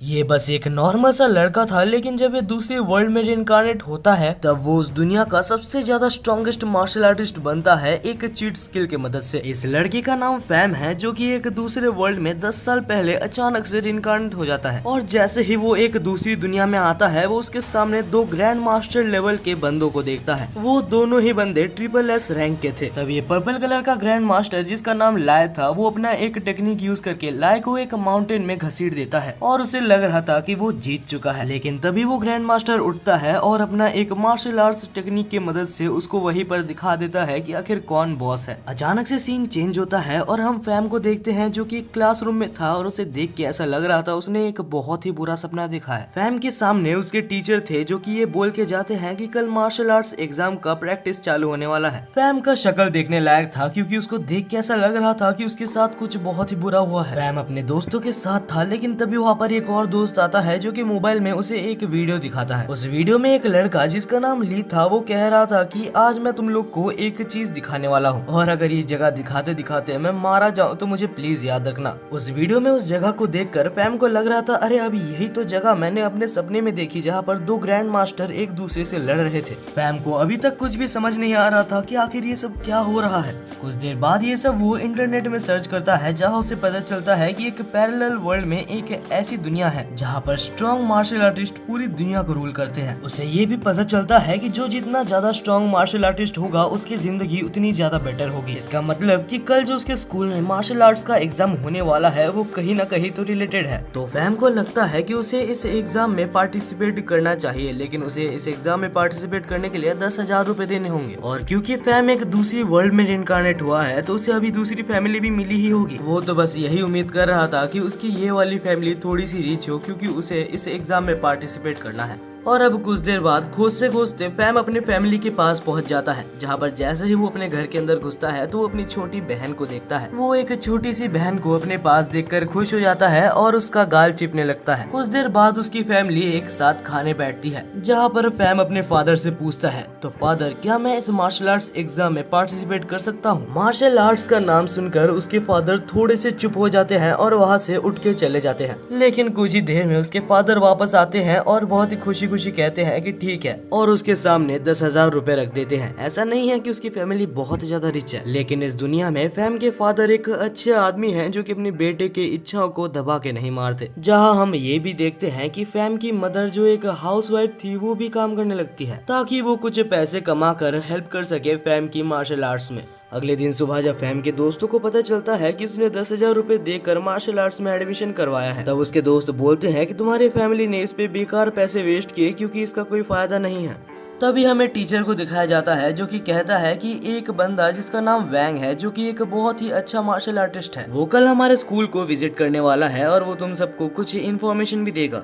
ये बस एक नॉर्मल सा लड़का था, लेकिन जब ये दूसरी वर्ल्ड में रिइंकार्नेट होता है तब वो उस दुनिया का सबसे ज्यादा स्ट्रॉन्गेस्ट मार्शल आर्टिस्ट बनता है एक चीट स्किल के मदद से। इस लड़के का नाम फैम है, जो कि एक दूसरे वर्ल्ड में 10 साल पहले अचानक से रिइंकार्नेट हो जाता है। और जैसे ही वो एक दूसरी दुनिया में आता है, वो उसके सामने दो ग्रैंड मास्टर लेवल के बंदों को देखता है। वो दोनों ही बंदे SSS रैंक के थे। तब ये पर्पल कलर का ग्रैंड मास्टर, जिसका नाम लाय था, वो अपना एक टेक्निक यूज करके लाय को एक माउंटेन में घसीट देता है और उसे लग रहा था कि वो जीत चुका है। लेकिन तभी वो ग्रैंड मास्टर उठता है और अपना एक मार्शल आर्ट्स टेक्निक की मदद से उसको वहीं पर दिखा देता है कि आखिर कौन बॉस है। अचानक से सीन चेंज होता है और हम फैम को देखते हैं, जो कि क्लासरूम में था और उसे देख के ऐसा लग रहा था उसने एक बहुत ही बुरा सपना देखा है। फैम के सामने उसके टीचर थे, जो कि ये बोल के जाते हैं कि कल मार्शल आर्ट्स एग्जाम का प्रैक्टिस चालू होने वाला है। फैम का शक्ल देखने लायक था, क्योंकि उसको देख के ऐसा लग रहा था कि उसके साथ कुछ बहुत ही बुरा हुआ है। फैम अपने दोस्तों के साथ था, लेकिन तभी वहाँ पर एक और दोस्त आता है, जो कि मोबाइल में उसे एक वीडियो दिखाता है। उस वीडियो में एक लड़का, जिसका नाम ली था, वो कह रहा था कि आज मैं तुम लोग को एक चीज दिखाने वाला हूँ, और अगर ये जगह दिखाते दिखाते मैं मारा जाऊँ तो मुझे प्लीज याद रखना। उस वीडियो में उस जगह को देखकर फैम को लग रहा था, अरे अभी यही तो जगह मैंने अपने सपने में देखी, जहाँ पर दो ग्रैंड मास्टर एक दूसरे से लड़ रहे थे। फैम को अभी तक कुछ भी समझ नहीं आ रहा था कि आखिर ये सब क्या हो रहा है। कुछ देर बाद ये सब वो इंटरनेट में सर्च करता है, जहाँ उसे पता चलता है कि एक पैरेलल वर्ल्ड में एक ऐसी दुनिया है जहाँ पर स्ट्रॉन्ग मार्शल आर्टिस्ट पूरी दुनिया को रूल करते हैं। उसे ये भी पता चलता है कि जो जितना ज्यादा स्ट्रॉन्ग मार्शल आर्टिस्ट होगा, उसकी जिंदगी उतनी ज्यादा बेटर होगी। इसका मतलब कि कल जो उसके स्कूल में मार्शल आर्ट्स का एग्जाम होने वाला है, वो कहीं ना कहीं तो रिलेटेड है। तो फैम को लगता है कि उसे इस एग्जाम में पार्टिसिपेट करना चाहिए, लेकिन उसे इस एग्जाम में पार्टिसिपेट करने के लिए 10,000 रुपए देने होंगे। और क्योंकि फैम एक दूसरी वर्ल्ड में रिइंकार्नेट हुआ है, तो उसे अभी दूसरी फैमिली भी मिली ही होगी। वो तो बस यही उम्मीद कर रहा था कि उसकी ये वाली फैमिली थोड़ी सी रिच हो, क्योंकि उसे इस एग्जाम में पार्टिसिपेट करना है। और अब कुछ देर बाद खोजते खोजते फैम अपने फैमिली के पास पहुंच जाता है, जहां पर जैसे ही वो अपने घर के अंदर घुसता है तो वो अपनी छोटी बहन को देखता है। वो एक छोटी सी बहन को अपने पास देखकर खुश हो जाता है और उसका गाल चिपने लगता है। कुछ देर बाद उसकी फैमिली एक साथ खाने बैठती है, जहाँ पर फैम अपने फादर से पूछता है, तो फादर, क्या मैं इस मार्शल आर्ट्स एग्जाम में पार्टिसिपेट कर सकता हूँ? मार्शल आर्ट्स का नाम सुनकर उसके फादर थोड़े से चुप हो जाते हैं और वहाँ से उठ के चले जाते हैं। लेकिन कुछ ही देर में उसके फादर वापस आते हैं और बहुत ही खुशी खुशी कहते हैं कि ठीक है, और उसके सामने 10,000 रुपए रख देते हैं। ऐसा नहीं है कि उसकी फैमिली बहुत ज्यादा रिच है, लेकिन इस दुनिया में फैम के फादर एक अच्छे आदमी हैं, जो कि अपने बेटे के इच्छाओं को दबा के नहीं मारते। जहां हम ये भी देखते हैं कि फैम की मदर, जो एक हाउसवाइफ थी, वो भी काम करने लगती है, ताकि वो कुछ पैसे कमा कर हेल्प कर सके फैम की मार्शल आर्ट्स में। अगले दिन सुबह जब फैम के दोस्तों को पता चलता है कि उसने 10,000 रुपए देकर मार्शल आर्ट्स में एडमिशन करवाया है, तब उसके दोस्त बोलते हैं कि तुम्हारी फैमिली ने इस पे बेकार पैसे वेस्ट किए, क्योंकि इसका कोई फायदा नहीं है। तभी हमें टीचर को दिखाया जाता है, जो कि कहता है कि एक बंदा जिसका नाम वैंग है, जो कि एक बहुत ही अच्छा मार्शल आर्टिस्ट है, वो कल हमारे स्कूल को विजिट करने वाला है और वो तुम सबको कुछ इन्फॉर्मेशन भी देगा।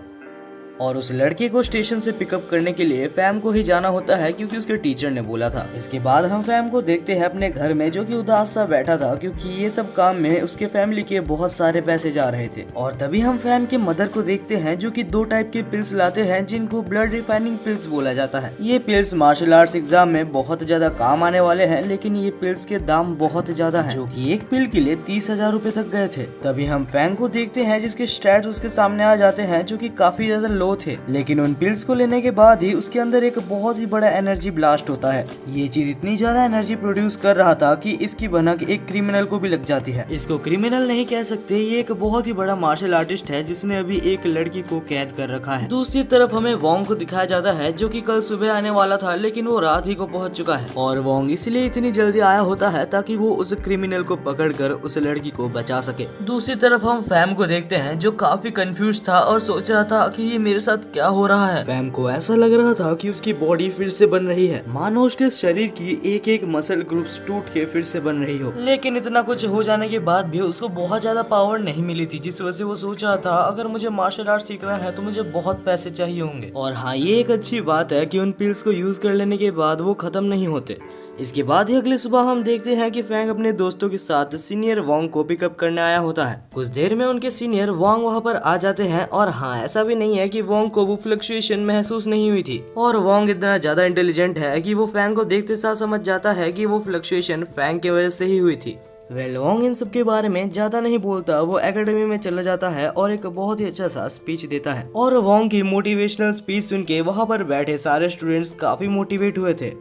और उस लड़के को स्टेशन से पिकअप करने के लिए फैम को ही जाना होता है, क्योंकि उसके टीचर ने बोला था। इसके बाद हम फैम को देखते हैं अपने घर में, जो कि उदास सा बैठा था, क्योंकि ये सब काम में उसके फैमिली के बहुत सारे पैसे जा रहे थे। और तभी हम फैम के मदर को देखते हैं, जो कि 2 टाइप के पिल्स लाते हैं, जिनको ब्लड रिफाइनिंग पिल्स बोला जाता है। ये पिल्स मार्शल आर्ट्स एग्जाम में बहुत ज्यादा काम आने वाले हैं, लेकिन ये पिल्स के दाम बहुत ज्यादा है, जो कि एक पिल के लिए 30,000 रुपए तक गए थे। तभी हम फैम को देखते हैं, जिसके स्टैट्स उसके सामने आ जाते हैं, जो कि काफी ज्यादा लो थे, लेकिन उन पिल्स को लेने के बाद ही उसके अंदर एक बहुत ही बड़ा एनर्जी ब्लास्ट होता है। ये चीज इतनी ज्यादा एनर्जी प्रोड्यूस कर रहा था कि इसकी भनक एक क्रिमिनल को भी लग जाती है। इसको क्रिमिनल नहीं कह सकते, ये एक बहुत ही बड़ा मार्शल आर्टिस्ट है, जिसने अभी एक लड़की को कैद कर रखा है। दूसरी तरफ हमें वोंग को दिखाया जाता है, जो कि कल सुबह आने वाला था, लेकिन वो रात ही को पहुंच चुका है। और वोंग इसलिए इतनी जल्दी आया होता है ताकि वो उस क्रिमिनल को पकड़कर उस लड़की को बचा सके। दूसरी तरफ हम फैम को देखते हैं, जो काफी कंफ्यूज था और सोच रहा था कि ये मेरे साथ क्या हो रहा है। फैम को ऐसा लग रहा था कि उसकी बॉडी फिर से बन रही है, मानो उसके शरीर की एक एक मसल ग्रुप्स टूट के फिर से बन रही हो। लेकिन इतना कुछ हो जाने के बाद भी उसको बहुत ज्यादा पावर नहीं मिली थी, जिस वजह से वो सोच रहा था अगर मुझे मार्शल आर्ट सीखना है तो मुझे बहुत पैसे चाहिए होंगे। और हाँ, ये एक अच्छी बात है कि उन पिल्स को यूज कर लेने के बाद वो खत्म नहीं होते। इसके बाद ही अगली सुबह हम देखते हैं कि फैंग अपने दोस्तों के साथ सीनियर वोंग को पिकअप करने आया होता है। कुछ देर में उनके सीनियर वोंग वहां पर आ जाते हैं, और हाँ, ऐसा भी नहीं है कि वोंग को वो फ्लक्चुएशन महसूस नहीं हुई थी। और वोंग इतना ज्यादा इंटेलिजेंट है कि वो फैंग को देखते साथ समझ जाता है कि वो फ्लक्चुएशन फैंग की वजह से ही हुई थी। वोंग इन सब के बारे में ज्यादा नहीं बोलता, वो एकेडमी में चला जाता है और एक बहुत ही अच्छा सा स्पीच देता है। और वोंग की मोटिवेशनल स्पीच सुन के वहाँ पर बैठे सारे स्टूडेंट्स काफी मोटिवेट हुए थे।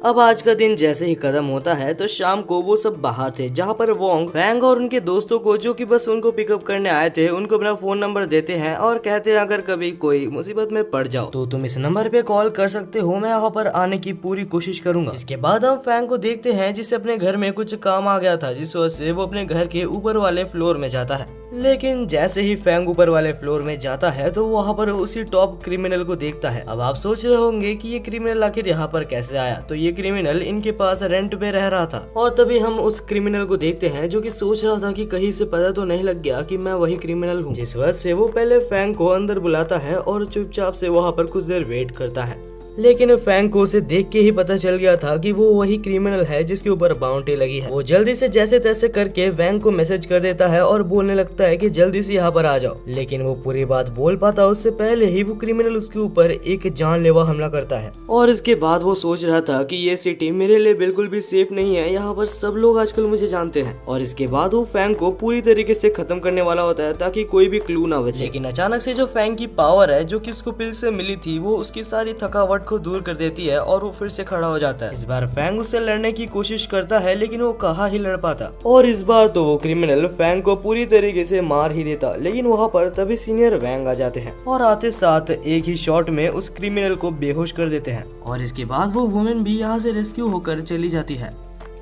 अब आज का दिन जैसे ही खत्म होता है तो शाम को वो सब बाहर थे, जहाँ पर वोंग फैंग और उनके दोस्तों को, जो कि बस उनको पिकअप करने आए थे, उनको अपना फोन नंबर देते हैं और कहते हैं अगर कभी कोई मुसीबत में पड़ जाओ तो तुम इस नंबर पे कॉल कर सकते हो, मैं यहाँ पर आने की पूरी कोशिश करूंगा। इसके बाद हम फैंग को देखते हैं जिसे अपने घर में कुछ काम आ गया था, जिस वजह से वो अपने घर के ऊपर वाले फ्लोर में जाता है। लेकिन जैसे ही फैंग ऊपर वाले फ्लोर में जाता है तो वहाँ पर उसी टॉप क्रिमिनल को देखता है। अब आप सोच रहे होंगे कि ये क्रिमिनल आखिर यहाँ पर कैसे आया, तो ये क्रिमिनल इनके पास रेंट पे रह रहा था। और तभी हम उस क्रिमिनल को देखते हैं जो कि सोच रहा था कि कहीं से पता तो नहीं लग गया कि मैं वही क्रिमिनल हूँ, जिस वजह से वो पहले फैंग को अंदर बुलाता है और चुपचाप से वहाँ पर कुछ देर वेट करता है। लेकिन फैंग को उसे देख के ही पता चल गया था कि वो वही क्रिमिनल है जिसके ऊपर बाउंटी लगी है। वो जल्दी से जैसे तैसे करके वैंग को मैसेज कर देता है और बोलने लगता है कि जल्दी से यहाँ पर आ जाओ। लेकिन वो पूरी बात बोल पाता उससे पहले ही वो क्रिमिनल उसके ऊपर एक जानलेवा हमला करता है। और इसके बाद वो सोच रहा था कि ये सिटी मेरे लिए बिल्कुल भी सेफ नहीं है, यहाँ पर सब लोग आजकल मुझे जानते हैं। और इसके बाद वो फैंग को पूरी तरीके से खत्म करने वाला होता है ताकि कोई भी क्लू ना बचे। लेकिन अचानक से जो फैंग की पावर है जो कि उसको पिल से मिली थी, वो उसकी सारी थकावट को दूर कर देती है और वो फिर से खड़ा हो जाता है। इस बार फैंग उससे लड़ने की कोशिश करता है लेकिन वो कहाँ ही लड़ पाता, और इस बार तो वो क्रिमिनल फैंग को पूरी तरीके से मार ही देता। लेकिन वहाँ पर तभी सीनियर वैंग आ जाते हैं और आते साथ एक ही शॉट में उस क्रिमिनल को बेहोश कर देते हैं। और इसके बाद वो वुमेन भी यहाँ से रेस्क्यू होकर चली जाती है।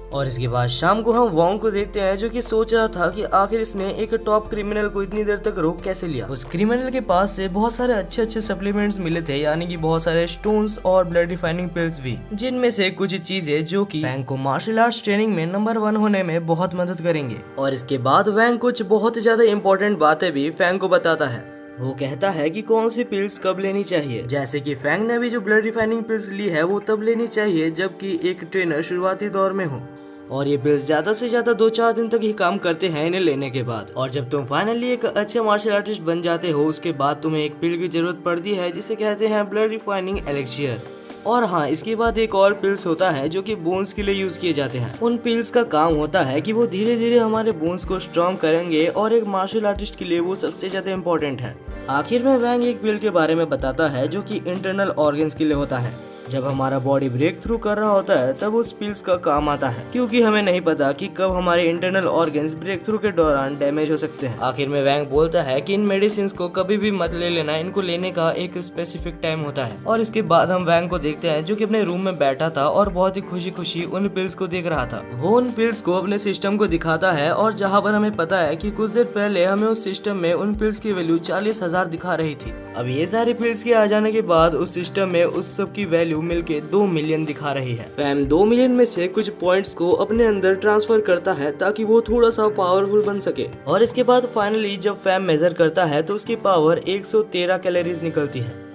और इसके बाद शाम को हम वोंग को देखते हैं जो कि सोच रहा था कि आखिर इसने एक टॉप क्रिमिनल को इतनी देर तक रोक कैसे लिया। उस क्रिमिनल के पास से बहुत सारे अच्छे सप्लीमेंट्स मिले थे, यानी कि बहुत सारे स्टोन्स और ब्लड रिफाइनिंग पिल्स भी, जिनमें से कुछ चीजें जो कि वैंग को मार्शल आर्ट्स ट्रेनिंग में नंबर 1 होने में बहुत मदद करेंगे। और इसके बाद वैंग कुछ बहुत ज्यादा इंपॉर्टेंट बातें भी फैंग को बताता है। वो कहता है कि कौन सी पिल्स कब लेनी चाहिए, जैसे कि फैंग ने भी जो ब्लड रिफाइनिंग पिल्स ली है वो तब लेनी चाहिए जबकि एक ट्रेनर शुरुआती दौर में हो, और ये पिल्स ज्यादा से ज्यादा 2-4 दिन तक ही काम करते हैं इन्हें लेने के बाद। और जब तुम फाइनली एक अच्छे मार्शल आर्टिस्ट बन जाते हो उसके बाद तुम्हें एक पिल की जरूरत पड़ती है जिसे कहते हैं ब्लड रिफाइनिंग एलिक्सियर। और हाँ, इसके बाद एक और पिल्स होता है जो कि बोन्स के लिए यूज किए जाते हैं। उन पिल्स का काम होता है कि वो धीरे धीरे हमारे बोन्स को स्ट्रॉन्ग करेंगे और एक मार्शल आर्टिस्ट के लिए वो सबसे ज्यादा इम्पोर्टेंट है। आखिर में वैंग एक पिल के बारे में बताता है जो कि इंटरनल ऑर्गन्स के लिए होता है। जब हमारा बॉडी ब्रेक थ्रू कर रहा होता है तब उस पिल्स का काम आता है, क्योंकि हमें नहीं पता कि कब हमारे इंटरनल ऑर्गन्स ब्रेक थ्रू के दौरान डैमेज हो सकते हैं। आखिर में वैंग बोलता है कि इन मेडिसिन को कभी भी मत ले लेना, इनको लेने का एक स्पेसिफिक टाइम होता है। और इसके बाद हम वैंग को देखते हैं जो कि अपने रूम में बैठा था और बहुत ही खुशी खुशी उन पिल्स को देख रहा था। वो उन पिल्स को अपने सिस्टम को दिखाता है और जहाँ पर हमें पता है कि कुछ देर पहले हमें उस सिस्टम में उन पिल्स की वैल्यू 40,000 दिखा रही थी। अब ये सारे पिल्स के आ जाने के बाद उस सिस्टम में उस सब की वैल्यू मिलके 2 मिलियन दिखा रही है। फैम 2 मिलियन में से कुछ पॉइंट्स को अपने अंदर ट्रांसफर करता है ताकि वो थोड़ा सा पावरफुल बन सके। और इसके बाद फाइनली जब फैम मेजर करता है तो उसकी पावर 113 कैलोरीज निकलती है।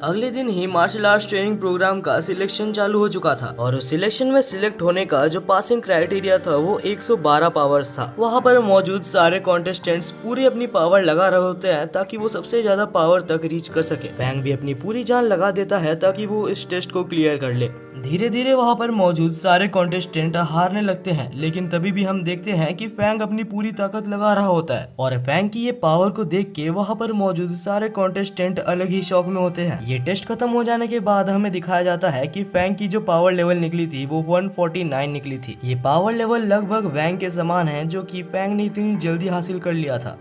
अगले दिन ही मार्शल आर्ट्स ट्रेनिंग प्रोग्राम का सिलेक्शन चालू हो चुका था और उस सिलेक्शन में सिलेक्ट होने का जो पासिंग क्राइटेरिया था वो 112 पावर्स था। वहाँ पर मौजूद सारे कॉन्टेस्टेंट्स पूरी अपनी पावर लगा रहे होते हैं ताकि वो सबसे ज्यादा पावर तक रीच कर सके। फैंग भी अपनी पूरी जान लगा देता है ताकि वो इस टेस्ट को क्लियर कर ले। धीरे धीरे वहाँ पर मौजूद सारे कॉन्टेस्टेंट हारने लगते हैं, लेकिन तभी भी हम देखते हैं कि फैंग अपनी पूरी ताकत लगा रहा होता है। और फैंग की ये पावर को देख के वहाँ पर मौजूद सारे कॉन्टेस्टेंट अलग ही शौक में होते हैं। ये टेस्ट खत्म हो जाने के बाद हमें दिखाया जाता है कि फैंग की जो पावर लेवल निकली थी वो 149 निकली थी। ये पावर लेवल लगभग वैंग के समान है जो कि फैंग ने इतनी जल्दी हासिल कर लिया था।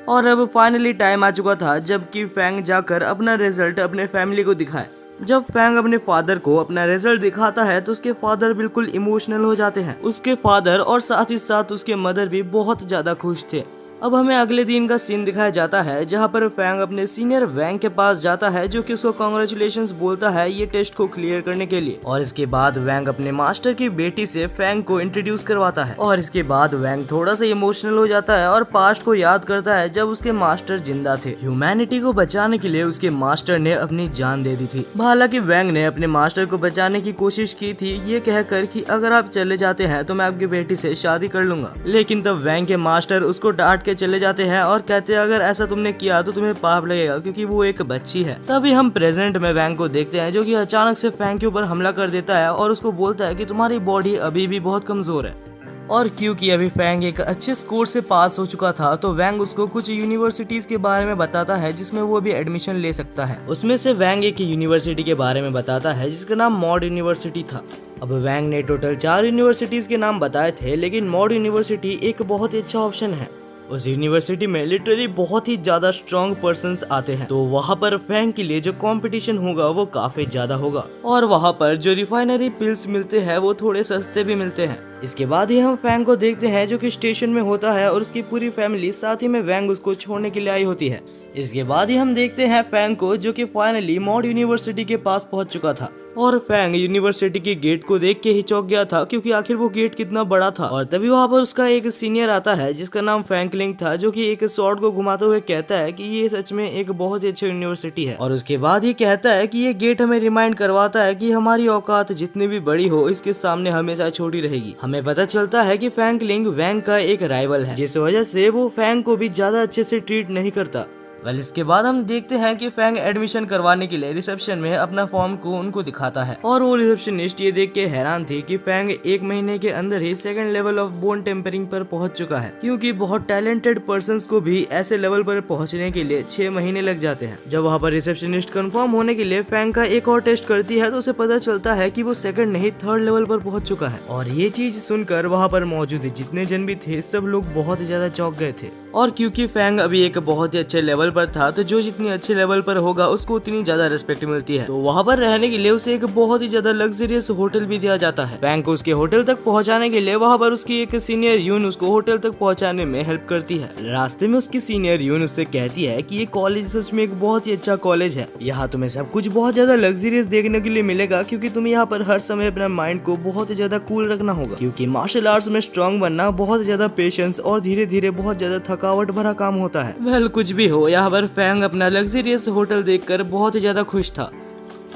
और अब फाइनली टाइम आ चुका था जबकि फैंग जाकर अपना रिजल्ट अपने फैमिली को दिखाए। जब फैंग अपने फादर को अपना रिजल्ट दिखाता है तो उसके फादर बिल्कुल इमोशनल हो जाते हैं। उसके फादर और साथ ही साथ उसके मदर भी बहुत ज्यादा खुश थे। अब हमें अगले दिन का सीन दिखाया जाता है जहाँ पर फैंग अपने सीनियर वैंग के पास जाता है जो कि उसको कांग्रेचुलेशंस बोलता है ये टेस्ट को क्लियर करने के लिए। और इसके बाद वैंग अपने मास्टर की बेटी से फैंग को इंट्रोड्यूस करवाता है। और इसके बाद वैंग थोड़ा सा इमोशनल हो जाता है और पास्ट को याद करता है जब उसके मास्टर जिंदा थे। ह्यूमैनिटी को बचाने के लिए उसके मास्टर ने अपनी जान दे दी थी। हालांकि वैंग ने अपने मास्टर को बचाने की कोशिश की थी ये कहकर कि अगर आप चले जाते हैं तो मैं आपकी बेटी से शादी कर लूंगा। लेकिन तब वैंग के मास्टर उसको डांट चले जाते हैं और कहते हैं अगर ऐसा तुमने किया तो तुम्हें पाप लगेगा क्योंकि वो एक बच्ची है। तभी हम प्रेजेंट में वैंग को देखते हैं जो कि अचानक से फैंग के ऊपर हमला कर देता है और उसको बोलता है कि तुम्हारी बॉडी अभी भी बहुत कमजोर है। और क्योंकि अभी फैंग एक अच्छे स्कोर से पास हो चुका था तो वैंग उसको कुछ यूनिवर्सिटीज के बारे में बताता है जिसमें वो भी एडमिशन ले सकता है। उसमें से वैंग एक यूनिवर्सिटी के बारे में बताता है जिसका नाम मॉड यूनिवर्सिटी था। अब वैंग ने टोटल 4 यूनिवर्सिटीज के नाम बताए थे, लेकिन मॉड यूनिवर्सिटी एक बहुत ही अच्छा ऑप्शन है। उस यूनिवर्सिटी में लिटरली बहुत ही ज्यादा स्ट्रॉन्ग पर्सन्स आते हैं, तो वहाँ पर फैंग के लिए जो कंपटीशन होगा वो काफी ज्यादा होगा और वहाँ पर जो रिफाइनरी पिल्स मिलते हैं वो थोड़े सस्ते भी मिलते हैं। इसके बाद ही हम फैंग को देखते हैं जो कि स्टेशन में होता है और उसकी पूरी फैमिली साथ ही में वैंग उसको छोड़ने के लिए आई होती है। इसके बाद ही हम देखते हैं फैंग को जो कि फाइनली मॉड यूनिवर्सिटी के पास पहुंच चुका था और फैंग यूनिवर्सिटी के गेट को देख के ही चौंक गया था क्योंकि आखिर वो गेट कितना बड़ा था। और तभी वहाँ पर उसका एक सीनियर आता है जिसका नाम फैंकलिंग था, जो कि एक स्वॉर्ड को घुमाते हुए कहता है कि ये सच में एक बहुत ही अच्छी यूनिवर्सिटी है। और उसके बाद ही कहता है कि ये गेट हमें रिमाइंड करवाता है कि हमारी औकात जितनी भी बड़ी हो इसके सामने हमेशा छोटी रहेगी। हमें पता चलता है कि फैंकलिंग वैंग का एक राइवल है, जिस वजह से वो फैंग को भी ज्यादा अच्छे से ट्रीट नहीं करता। इसके बाद हम देखते हैं कि फैंग एडमिशन करवाने के लिए रिसेप्शन में अपना फॉर्म को उनको दिखाता है और वो रिसेप्शनिस्ट ये देख के हैरान थी कि फैंग 1 महीने के अंदर ही 2nd level of bone tempering पर पहुंच चुका है, क्योंकि बहुत टैलेंटेड पर्संस को भी ऐसे लेवल पर पहुंचने के लिए 6 महीने लग जाते हैं। जब वहाँ पर रिसेप्शनिस्ट कंफर्म होने के लिए फैंग का एक और टेस्ट करती है तो उसे पता चलता है कि वो 2nd नहीं 3rd लेवल पर पहुंच चुका है। और ये चीज सुनकर वहाँ पर मौजूद जितने जन भी थे सब लोग बहुत ज्यादा चौंक गए थे। और क्योंकि फैंग अभी एक बहुत ही अच्छे लेवल पर था तो जो जितनी अच्छे लेवल पर होगा उसको उतनी ज्यादा रिस्पेक्ट मिलती है, तो वहाँ पर रहने के लिए उसे एक बहुत ही ज्यादा लग्जरियस होटल भी दिया जाता है। फैंग को उसके होटल तक पहुँचाने के लिए वहाँ पर उसकी एक सीनियर यून उसको होटल तक पहुँचाने में हेल्प करती है। रास्ते में उसकी सीनियर यून उससे कहती है कि ये कॉलेज सच में एक बहुत ही अच्छा कॉलेज है, यहाँ तुम्हें सब कुछ बहुत ज्यादा लग्जरियस देखने के लिए मिलेगा, क्योंकि तुम्हें यहाँ पर हर समय अपना माइंड को बहुत ही ज्यादा कूल रखना होगा, क्योंकि मार्शल आर्ट्स में स्ट्रॉन्ग बनना बहुत ज्यादा पेशेंस और धीरे धीरे बहुत ज्यादा थकावट भरा काम होता है। वेल कुछ भी हो, यहाँ पर फैंग अपना लग्जरियस होटल देखकर बहुत ही ज्यादा खुश था।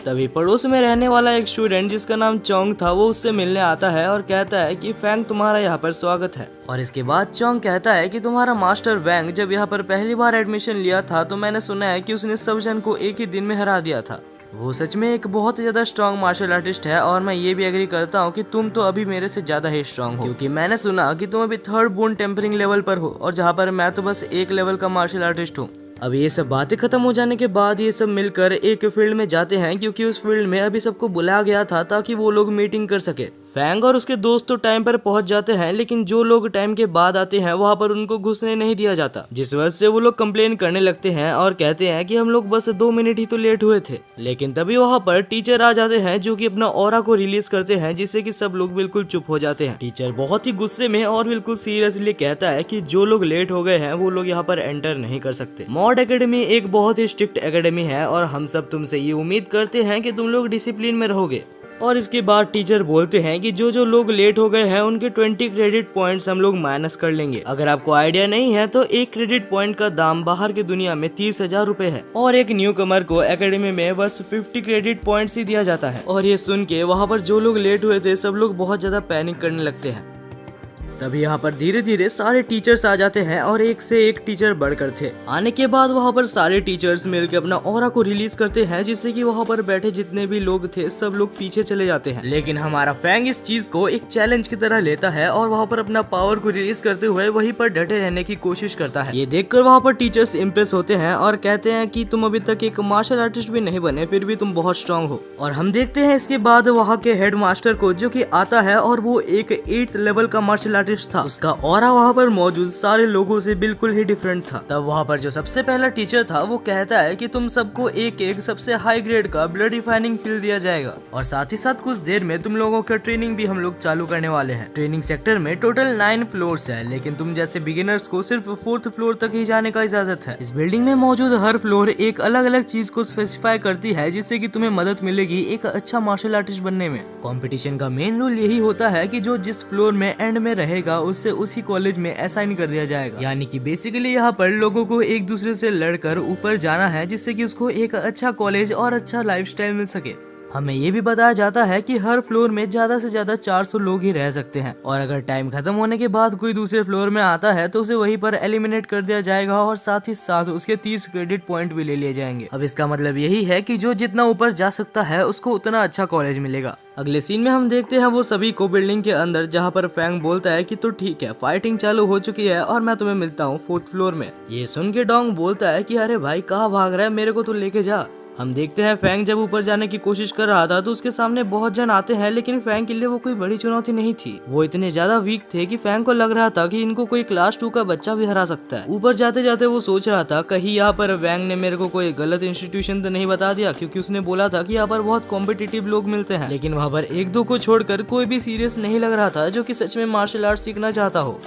तभी पड़ोस में रहने वाला एक स्टूडेंट जिसका नाम चोंग था वो उससे मिलने आता है और कहता है कि फैंग तुम्हारा यहाँ पर स्वागत है। और इसके बाद चोंग कहता है कि तुम्हारा मास्टर वैंग जब यहाँ पर पहली बार एडमिशन लिया था तो मैंने सुना है कि उसने सब जन को एक ही दिन में हरा दिया था। वो सच में एक बहुत ज्यादा स्ट्रॉन्ग मार्शल आर्टिस्ट है और मैं ये भी एग्री करता हूँ कि तुम तो अभी मेरे से ज्यादा ही स्ट्रॉन्ग हो, क्योंकि मैंने सुना कि तुम अभी 3rd बोन टेम्परिंग लेवल पर हो और जहाँ पर मैं तो बस 1 लेवल का मार्शल आर्टिस्ट हूँ। अब ये सब बातें खत्म हो जाने के बाद ये सब मिलकर एक फील्ड में जाते हैं, क्योंकि उस फील्ड में अभी सबको बुलाया गया था ताकि वो लोग मीटिंग कर सके। फैंग और उसके दोस्त तो टाइम पर पहुंच जाते हैं, लेकिन जो लोग टाइम के बाद आते हैं वहां पर उनको घुसने नहीं दिया जाता, जिस वजह से वो लोग कंप्लेन करने लगते हैं और कहते हैं कि हम लोग बस 2 मिनट ही तो लेट हुए थे। लेकिन तभी वहां पर टीचर आ जाते हैं जो कि अपना ऑरा को रिलीज करते हैं, जिससे कि सब लोग बिल्कुल चुप हो जाते हैं। टीचर बहुत ही गुस्से में और बिल्कुल सीरियसली कहता है कि जो लोग लेट हो गए हैं वो लोग यहाँ पर एंटर नहीं कर सकते। मॉड एकेडमी एक बहुत ही स्ट्रिक्ट एकेडमी है और हम सब तुमसे ये उम्मीद करते हैं कि तुम लोग डिसिप्लिन में रहोगे। और इसके बाद टीचर बोलते हैं कि जो जो लोग लेट हो गए हैं उनके 20 क्रेडिट पॉइंट्स हम लोग माइनस कर लेंगे। अगर आपको आइडिया नहीं है तो 1 क्रेडिट पॉइंट का दाम बाहर की दुनिया में 30,000 रुपए है और एक न्यू कमर को एकेडमी में बस 50 क्रेडिट पॉइंट्स ही दिया जाता है। और ये सुन के वहाँ पर जो लोग लेट हुए थे सब लोग बहुत ज्यादा पैनिक करने लगते हैं। तभी यहाँ पर धीरे धीरे सारे टीचर्स आ जाते हैं और एक से एक टीचर बढ़कर थे। आने के बाद वहाँ पर सारे टीचर्स मिलकर अपना ऑरा को रिलीज करते हैं, जिससे कि वहाँ पर बैठे जितने भी लोग थे सब लोग पीछे चले जाते हैं। लेकिन हमारा फैंग इस चीज को एक चैलेंज की तरह लेता है और वहाँ पर अपना पावर को रिलीज करते हुए वहीं पर डटे रहने की कोशिश करता है। ये देखकर वहाँ पर टीचर्स इम्प्रेस होते हैं और कहते हैं कि तुम अभी तक एक मार्शल आर्टिस्ट भी नहीं बने, फिर भी तुम बहुत स्ट्रॉन्ग हो। और हम देखते हैं इसके बाद वहाँ के हेड मास्टर को, जो कि आता है और वो एक 8th लेवल का मार्शल आर्टिस्ट था। उसका ऑरा वहाँ पर मौजूद सारे लोगों से बिल्कुल ही डिफरेंट था। तब वहाँ पर जो सबसे पहला टीचर था वो कहता है कि तुम सबको एक सबसे हाई ग्रेड का ब्लड रिफाइनिंग पिल दिया जाएगा और साथ ही साथ कुछ देर में तुम लोगों का ट्रेनिंग भी हम लोग चालू करने वाले हैं। ट्रेनिंग सेक्टर में टोटल 9 फ्लोर्स है, लेकिन तुम जैसे बिगिनर्स को सिर्फ 4th फ्लोर तक ही जाने का इजाजत है। इस बिल्डिंग में मौजूद हर फ्लोर एक अलग अलग चीज को स्पेसिफाई करती है, जिससे कि तुम्हें मदद मिलेगी एक अच्छा मार्शल आर्टिस्ट बनने में। कंपटीशन का मेन रूल यही होता है कि जो जिस फ्लोर में एंड में रहेगा उससे उसी कॉलेज में असाइन कर दिया जाएगा। यानी कि बेसिकली यहाँ पर लोगों को एक दूसरे से लड़कर ऊपर जाना है, जिससे कि उसको एक अच्छा कॉलेज और अच्छा लाइफस्टाइल मिल सके। हमें ये भी बताया जाता है कि हर फ्लोर में ज्यादा से ज्यादा 400 लोग ही रह सकते हैं और अगर टाइम खत्म होने के बाद कोई दूसरे फ्लोर में आता है तो उसे वहीं पर एलिमिनेट कर दिया जाएगा और साथ ही साथ उसके 30 क्रेडिट पॉइंट भी ले लिए जाएंगे। अब इसका मतलब यही है कि जो जितना ऊपर जा सकता है उसको उतना अच्छा कॉलेज मिलेगा। अगले सीन में हम देखते हैं वो सभी को बिल्डिंग के अंदर, जहाँ पर फैंग बोलता है कि तो ठीक है, फाइटिंग चालू हो चुकी है और मैं तुम्हें मिलता हूँ 4th फ्लोर में। ये सुन के डोंग बोलता है कि अरे भाई कहाँ भाग रहा है, मेरे को तो लेके जा। हम देखते हैं फैंग जब ऊपर जाने की कोशिश कर रहा था तो उसके सामने बहुत जन आते हैं, लेकिन फैंग के लिए वो कोई बड़ी चुनौती नहीं थी। वो इतने ज्यादा वीक थे कि फैंग को लग रहा था कि इनको कोई क्लास 2 का बच्चा भी हरा सकता है। ऊपर जाते जाते वो सोच रहा था कहीं यहाँ पर वैंग ने मेरे को कोई गलत इंस्टीट्यूशन तो नहीं बता दिया, क्योंकि उसने बोला था कि यहाँ पर बहुत कॉम्पिटिटिव लोग मिलते हैं, लेकिन वहाँ पर 1-2 को छोड़कर कोई भी सीरियस नहीं लग रहा था जो कि सच में मार्शल आर्ट सीखना चाहता हो।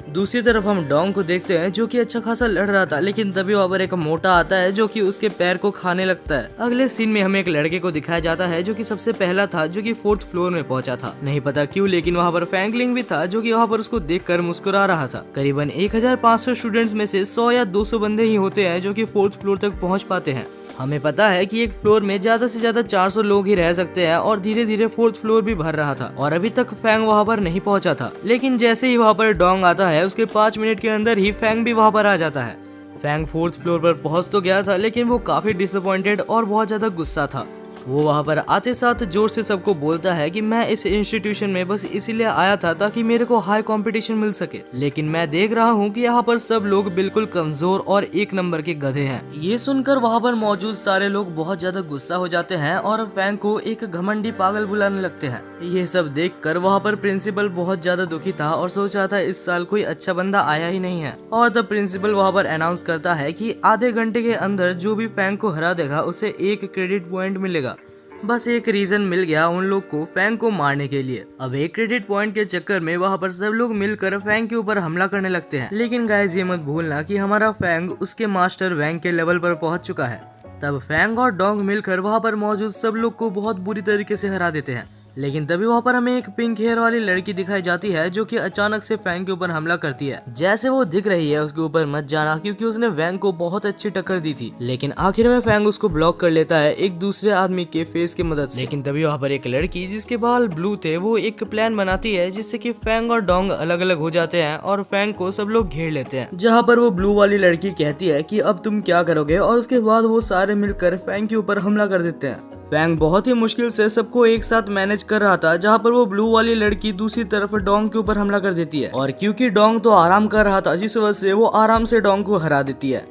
दूसरी तरफ हम डोंग को देखते हैं जो कि अच्छा खासा लड़ रहा था, लेकिन तभी वहाँ पर एक मोटा आता है जो कि उसके पैर को खाने लगता है। अगले सीन में हमें एक लड़के को दिखाया जाता है जो कि सबसे पहला था, जो कि 4th फ्लोर में पहुंचा था। नहीं पता क्यों, लेकिन वहाँ पर फैंगलिंग भी था जो कि वहाँ पर उसको देखकर मुस्कुरा रहा था। करीबन 1500 स्टूडेंट्स में से 100 या 200 बंदे ही होते हैं जो कि 4th फ्लोर तक पहुँच पाते हैं। हमें पता है कि एक फ्लोर में ज्यादा से ज्यादा 400 लोग ही रह सकते हैं और धीरे धीरे 4th फ्लोर भी भर रहा था और अभी तक फैंग वहाँ पर नहीं पहुँचा था। लेकिन जैसे ही वहाँ पर डोंग आता है उसके 5 मिनट के अंदर ही फैंग भी वहाँ पर आ जाता है। फैंग 4th फ्लोर पर पहुँच तो गया था, लेकिन वो काफी डिसअपॉइंटेड और बहुत ज्यादा गुस्सा था। वो वहाँ पर आते साथ जोर से सबको बोलता है कि मैं इस इंस्टीट्यूशन में बस इसीलिए आया था ताकि मेरे को हाई कंपटीशन मिल सके, लेकिन मैं देख रहा हूँ कि यहाँ पर सब लोग बिल्कुल कमजोर और 1 नंबर के गधे हैं। ये सुनकर वहाँ पर मौजूद सारे लोग बहुत ज्यादा गुस्सा हो जाते हैं और फैंग को एक घमंडी पागल बुलाने लगते हैं। ये सब देखकर वहाँ पर प्रिंसिपल बहुत ज्यादा दुखी था और सोच रहा था इस साल कोई अच्छा बंदा आया ही नहीं है। और तब प्रिंसिपल वहाँ पर अनाउंस करता है कि आधे घंटे के अंदर जो भी फैंग को हरा देगा उसे 1 क्रेडिट पॉइंट मिलेगा। बस एक रीजन मिल गया उन लोग को फैंग को मारने के लिए। अब 1 क्रेडिट पॉइंट के चक्कर में वहाँ पर सब लोग मिलकर फैंग के ऊपर हमला करने लगते हैं। लेकिन गाइस ये मत भूलना कि हमारा फैंग उसके मास्टर वैंग के लेवल पर पहुंच चुका है। तब फैंग और डोंग मिलकर वहाँ पर मौजूद सब लोग को बहुत बुरी तरीके से हरा देते हैं। लेकिन तभी वहाँ पर हमें एक पिंक हेयर वाली लड़की दिखाई जाती है जो कि अचानक से फैंग के ऊपर हमला करती है। जैसे वो दिख रही है उसके ऊपर मत जाना, क्योंकि उसने वैंग को बहुत अच्छी टक्कर दी थी। लेकिन आखिर में फैंग उसको ब्लॉक कर लेता है एक दूसरे आदमी के फेस की मदद से। लेकिन तभी वहाँ पर एक लड़की जिसके बाल ब्लू थे वो एक प्लान बनाती है जिससे कि फैंग और डोंग अलग अलग हो जाते हैं और फैंग को सब लोग घेर लेते हैं। जहाँ पर वो ब्लू वाली लड़की कहती है कि अब तुम क्या करोगे, और उसके बाद वो सारे मिलकर फैंग के ऊपर हमला कर देते हैं। फैंग बहुत ही मुश्किल से सबको एक साथ मैनेज कर रहा था, जहाँ पर वो ब्लू वाली लड़की दूसरी तरफ डोंग के ऊपर हमला कर देती है और क्योंकि डोंग तो आराम कर रहा था जिस वजह से वो आराम से डोंग को हरा देती है।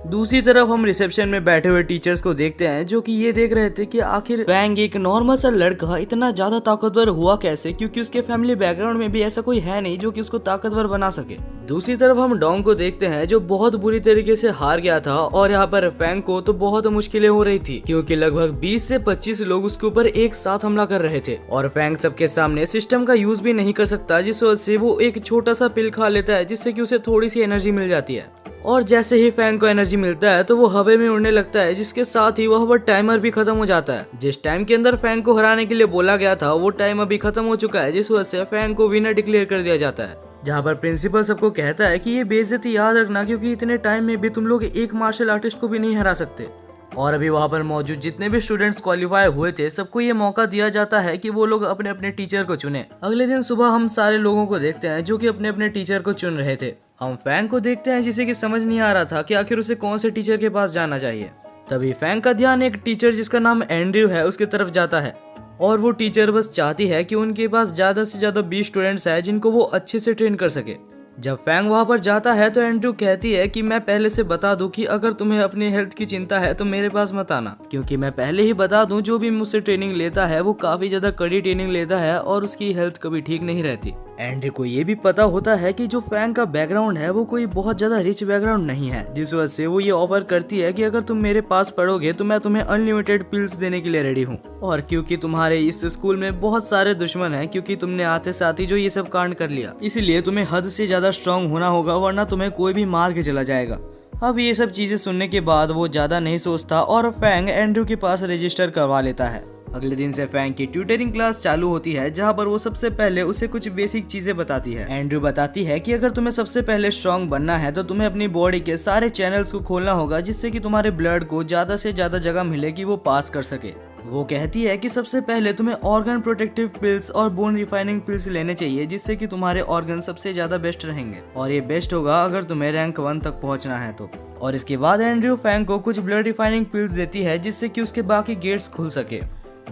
दूसरी तरफ हम रिसेप्शन में बैठे हुए टीचर्स को देखते हैं जो कि ये देख रहे थे कि आखिर फैंग एक नॉर्मल सा लड़का इतना ज्यादा ताकतवर हुआ कैसे, क्योंकि उसके फैमिली बैकग्राउंड में भी ऐसा कोई है नहीं जो कि उसको ताकतवर बना सके। दूसरी तरफ हम डोंग को देखते हैं जो बहुत बुरी तरीके से हार गया था और यहाँ पर फैंग को तो बहुत मुश्किलें हो रही थी, क्योंकि लगभग 20 से 25 लोग उसके ऊपर एक साथ हमला कर रहे थे और फैंग सबके सामने सिस्टम का यूज भी नहीं कर सकता, जिस वजह से वो एक छोटा सा पिल खा लेता है जिससे कि उसे थोड़ी सी एनर्जी मिल जाती है। और जैसे ही फैंग को एनर्जी मिलता है तो वो हवा में उड़ने लगता है, जिसके साथ ही वह टाइमर भी खत्म हो जाता है। जिस टाइम के अंदर फैंग को हराने के लिए बोला गया था वो टाइम अभी खत्म हो चुका है, जिस वजह से फैंग को विनर डिक्लेयर कर दिया जाता है। जहाँ पर प्रिंसिपल सबको कहता है कि ये बेइज्जती याद रखना, क्योंकि इतने टाइम में भी तुम लोग एक मार्शल आर्टिस्ट को भी नहीं हरा सकते। और अभी वहाँ पर मौजूद जितने भी स्टूडेंट्स क्वालिफाई हुए थे सबको ये मौका दिया जाता है कि वो लोग अपने अपने टीचर को चुने। अगले दिन सुबह हम सारे लोगों को देखते हैं जो कि अपने अपने टीचर को चुन रहे थे। हम फैंग को देखते हैं जिसे कि समझ नहीं आ रहा था कि आखिर उसे कौन से टीचर के पास जाना चाहिए। तभी फैंग का ध्यान एक टीचर जिसका नाम एंड्रयू है उसकी तरफ जाता है और वो टीचर बस चाहती है कि उनके पास ज्यादा से ज्यादा 20 स्टूडेंट्स हैं जिनको वो अच्छे से ट्रेन कर सके। जब फैंग वहाँ पर जाता है तो एंड्रयू कहती है कि मैं पहले से बता दूं कि अगर तुम्हें अपनी हेल्थ की चिंता है तो मेरे पास मत आना, क्योंकि मैं पहले ही बता दूं जो भी मुझसे ट्रेनिंग लेता है वो काफी ज्यादा कड़ी ट्रेनिंग लेता है और उसकी हेल्थ कभी ठीक नहीं रहती। एंड्रयू को ये भी पता होता है कि जो फैंग का बैकग्राउंड है वो कोई बहुत ज्यादा रिच बैकग्राउंड नहीं है, जिस वजह से वो ये ऑफर करती है कि अगर तुम मेरे पास पढ़ोगे तो मैं तुम्हें अनलिमिटेड पिल्स देने के लिए रेडी हूँ। और क्योंकि तुम्हारे इस स्कूल में बहुत सारे दुश्मन हैं, क्योंकि तुमने आते साथ ही जो ये सब कांड कर लिया, इसीलिए तुम्हें हद से ज्यादा स्ट्रांग होना होगा, वरना तुम्हें कोई भी मार के चला जाएगा। अब ये सब चीजें सुनने के बाद वो ज्यादा नहीं सोचता और फैंग एंड्रयू के पास रजिस्टर करवा लेता है। अगले दिन से फैंग की ट्यूटरिंग क्लास चालू होती है, जहाँ पर वो सबसे पहले उसे कुछ बेसिक चीजें बताती है। एंड्रयू बताती है कि अगर तुम्हें सबसे पहले स्ट्रांग बनना है तो तुम्हें अपनी बॉडी के सारे चैनल्स को खोलना होगा, जिससे कि तुम्हारे ब्लड को ज्यादा से ज्यादा जगह मिले कि वो पास कर सके। वो कहती है कि सबसे पहले तुम्हें ऑर्गन प्रोटेक्टिव पिल्स और बोन रिफाइनिंग पिल्स लेने चाहिए, जिससे कि तुम्हारे ऑर्गन सबसे ज्यादा बेस्ट रहेंगे, और ये बेस्ट होगा अगर तुम्हें रैंक 1 तक पहुंचना है तो। और इसके बाद एंड्रयू फैंग को कुछ ब्लड रिफाइनिंग पिल्स देती है, जिससे कि उसके बाकी गेट्स खुल सके।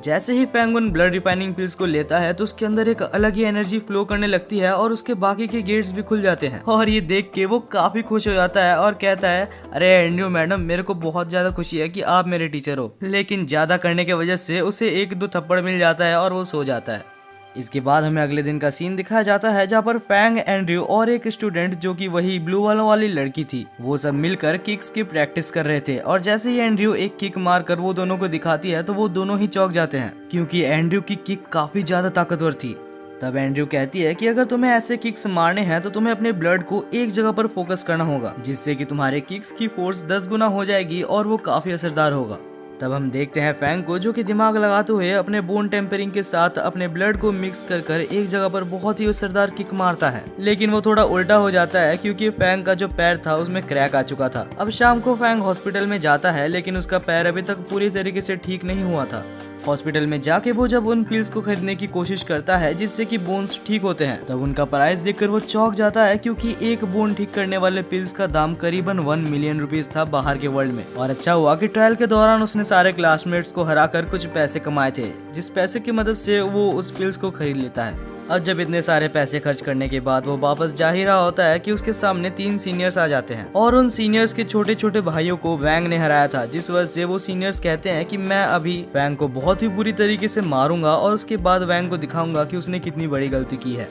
जैसे ही फैंग उन ब्लड रिफाइनिंग पिल्स को लेता है तो उसके अंदर एक अलग ही एनर्जी फ्लो करने लगती है और उसके बाकी के गेट्स भी खुल जाते हैं। और ये देख के वो काफी खुश हो जाता है और कहता है, अरे एंड्रयू मैडम, मेरे को बहुत ज्यादा खुशी है कि आप मेरे टीचर हो। लेकिन ज्यादा करने की वजह से उसे 1-2 थप्पड़ मिल जाता है और वो सो जाता है। इसके बाद हमें अगले दिन का सीन दिखाया जाता है, जहाँ पर फैंग, एंड्रयू और एक स्टूडेंट जो कि वही ब्लू वालों वाली लड़की थी, वो सब मिलकर किक्स की प्रैक्टिस कर रहे थे। और जैसे ही एंड्रयू एक किक मारकर वो दोनों को दिखाती है तो वो दोनों ही चौंक जाते हैं, क्योंकि एंड्रयू की किक काफी ज्यादा ताकतवर थी। तब एंड्रयू कहती है कि अगर तुम्हें ऐसे किक्स मारने हैं तो तुम्हें अपने ब्लड को एक जगह पर फोकस करना होगा, जिससे कि तुम्हारे किक्स की फोर्स 10 गुना हो जाएगी और वो काफी असरदार होगा। तब हम देखते हैं फैंग को, जो कि दिमाग लगाते हुए अपने बोन टेम्परिंग के साथ अपने ब्लड को मिक्स कर कर एक जगह पर बहुत ही असरदार किक मारता है। लेकिन वो थोड़ा उल्टा हो जाता है, क्योंकि फैंग का जो पैर था उसमें क्रैक आ चुका था। अब शाम को फैंग हॉस्पिटल में जाता है, लेकिन उसका पैर अभी तक पूरी तरीके से ठीक नहीं हुआ था। हॉस्पिटल में जाके वो जब उन पिल्स को खरीदने की कोशिश करता है जिससे कि बोन्स ठीक होते हैं, तब उनका प्राइस देखकर वो चौंक जाता है, क्योंकि एक बोन ठीक करने वाले पिल्स का दाम करीबन 1 मिलियन रुपीस था बाहर के वर्ल्ड में। और अच्छा हुआ कि ट्रायल के दौरान उसने सारे क्लासमेट्स को हराकर कुछ पैसे कमाए थे, जिस पैसे की मदद से वो उस पिल्स को खरीद लेता है। और जब इतने सारे पैसे खर्च करने के बाद वो वापस जा ही रहा होता है कि उसके सामने 3 सीनियर्स आ जाते हैं, और उन सीनियर्स के छोटे छोटे भाइयों को वैंग ने हराया था, जिस वजह से वो सीनियर्स कहते हैं कि मैं अभी वैंग को बहुत ही बुरी तरीके से मारूंगा और उसके बाद वैंग को दिखाऊंगा कि उसने कितनी बड़ी गलती की है।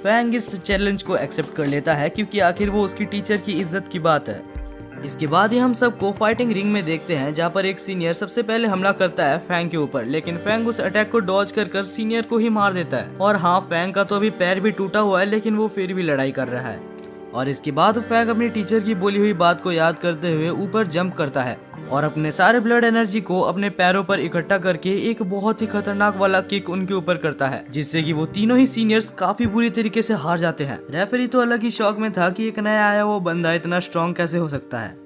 वैंग इस चैलेंज को एक्सेप्ट कर लेता है, क्योंकि आखिर वो उसकी टीचर की इज्जत की बात है। इसके बाद ही हम सबको फाइटिंग रिंग में देखते हैं, जहाँ पर एक सीनियर सबसे पहले हमला करता है फैंग के ऊपर, लेकिन फैंग उस अटैक को डॉज कर सीनियर को ही मार देता है। और हाँ, फैंग का तो अभी पैर भी टूटा हुआ है, लेकिन वो फिर भी लड़ाई कर रहा है। और इसके बाद फैंग अपनी टीचर की बोली हुई बात को याद करते हुए ऊपर जंप करता है और अपने सारे ब्लड एनर्जी को अपने पैरों पर इकट्ठा करके एक बहुत ही खतरनाक वाला किक उनके ऊपर करता है, जिससे कि वो तीनों ही सीनियर्स काफी बुरी तरीके से हार जाते हैं। रेफरी तो अलग ही शौक में था कि एक नया आया वो बंदा इतना स्ट्रॉन्ग कैसे हो सकता है।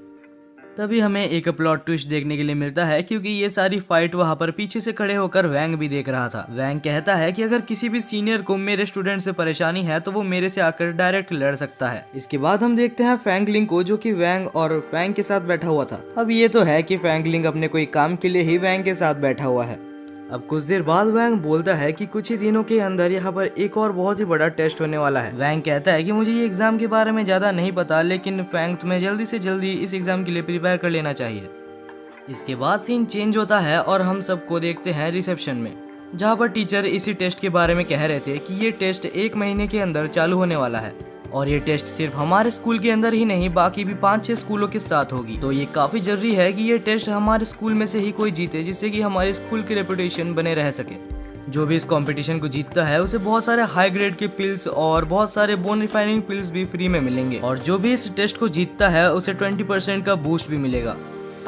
तभी हमें एक प्लॉट ट्विस्ट देखने के लिए मिलता है, क्योंकि ये सारी फाइट वहाँ पर पीछे से खड़े होकर वैंग भी देख रहा था। वैंग कहता है कि अगर किसी भी सीनियर को मेरे स्टूडेंट से परेशानी है तो वो मेरे से आकर डायरेक्ट लड़ सकता है। इसके बाद हम देखते हैं फैंगलिंग को, जो कि वैंग और फैंग के साथ बैठा हुआ था। अब ये तो है कि फैंगलिंग अपने कोई काम के लिए ही वैंग के साथ बैठा हुआ है। अब कुछ देर बाद वैंग बोलता है कि कुछ ही दिनों के अंदर यहाँ पर एक और बहुत ही बड़ा टेस्ट होने वाला है। वैंग कहता है कि मुझे ये एग्जाम के बारे में ज्यादा नहीं पता, लेकिन फैंग तुम्हें जल्दी से जल्दी इस एग्जाम के लिए प्रिपेयर कर लेना चाहिए। इसके बाद सीन चेंज होता है और हम सबको देखते हैं रिसेप्शन में, जहाँ पर टीचर इसी टेस्ट के बारे में कह रहे थे कि ये टेस्ट 1 महीने के अंदर चालू होने वाला है, और ये टेस्ट सिर्फ हमारे स्कूल के अंदर ही नहीं बाकी भी 5-6 स्कूलों के साथ होगी। तो ये काफी जरूरी है कि ये टेस्ट हमारे स्कूल में से ही कोई जीते, जिससे कि हमारे स्कूल की रेपुटेशन बने रह सके। जो भी इस कंपटीशन को जीतता है उसे बहुत सारे हाई ग्रेड के पिल्स और बहुत सारे बोन रिफाइनिंग पिल्स भी फ्री में मिलेंगे, और जो भी इस टेस्ट को जीतता है उसे 20% का बूस्ट भी मिलेगा।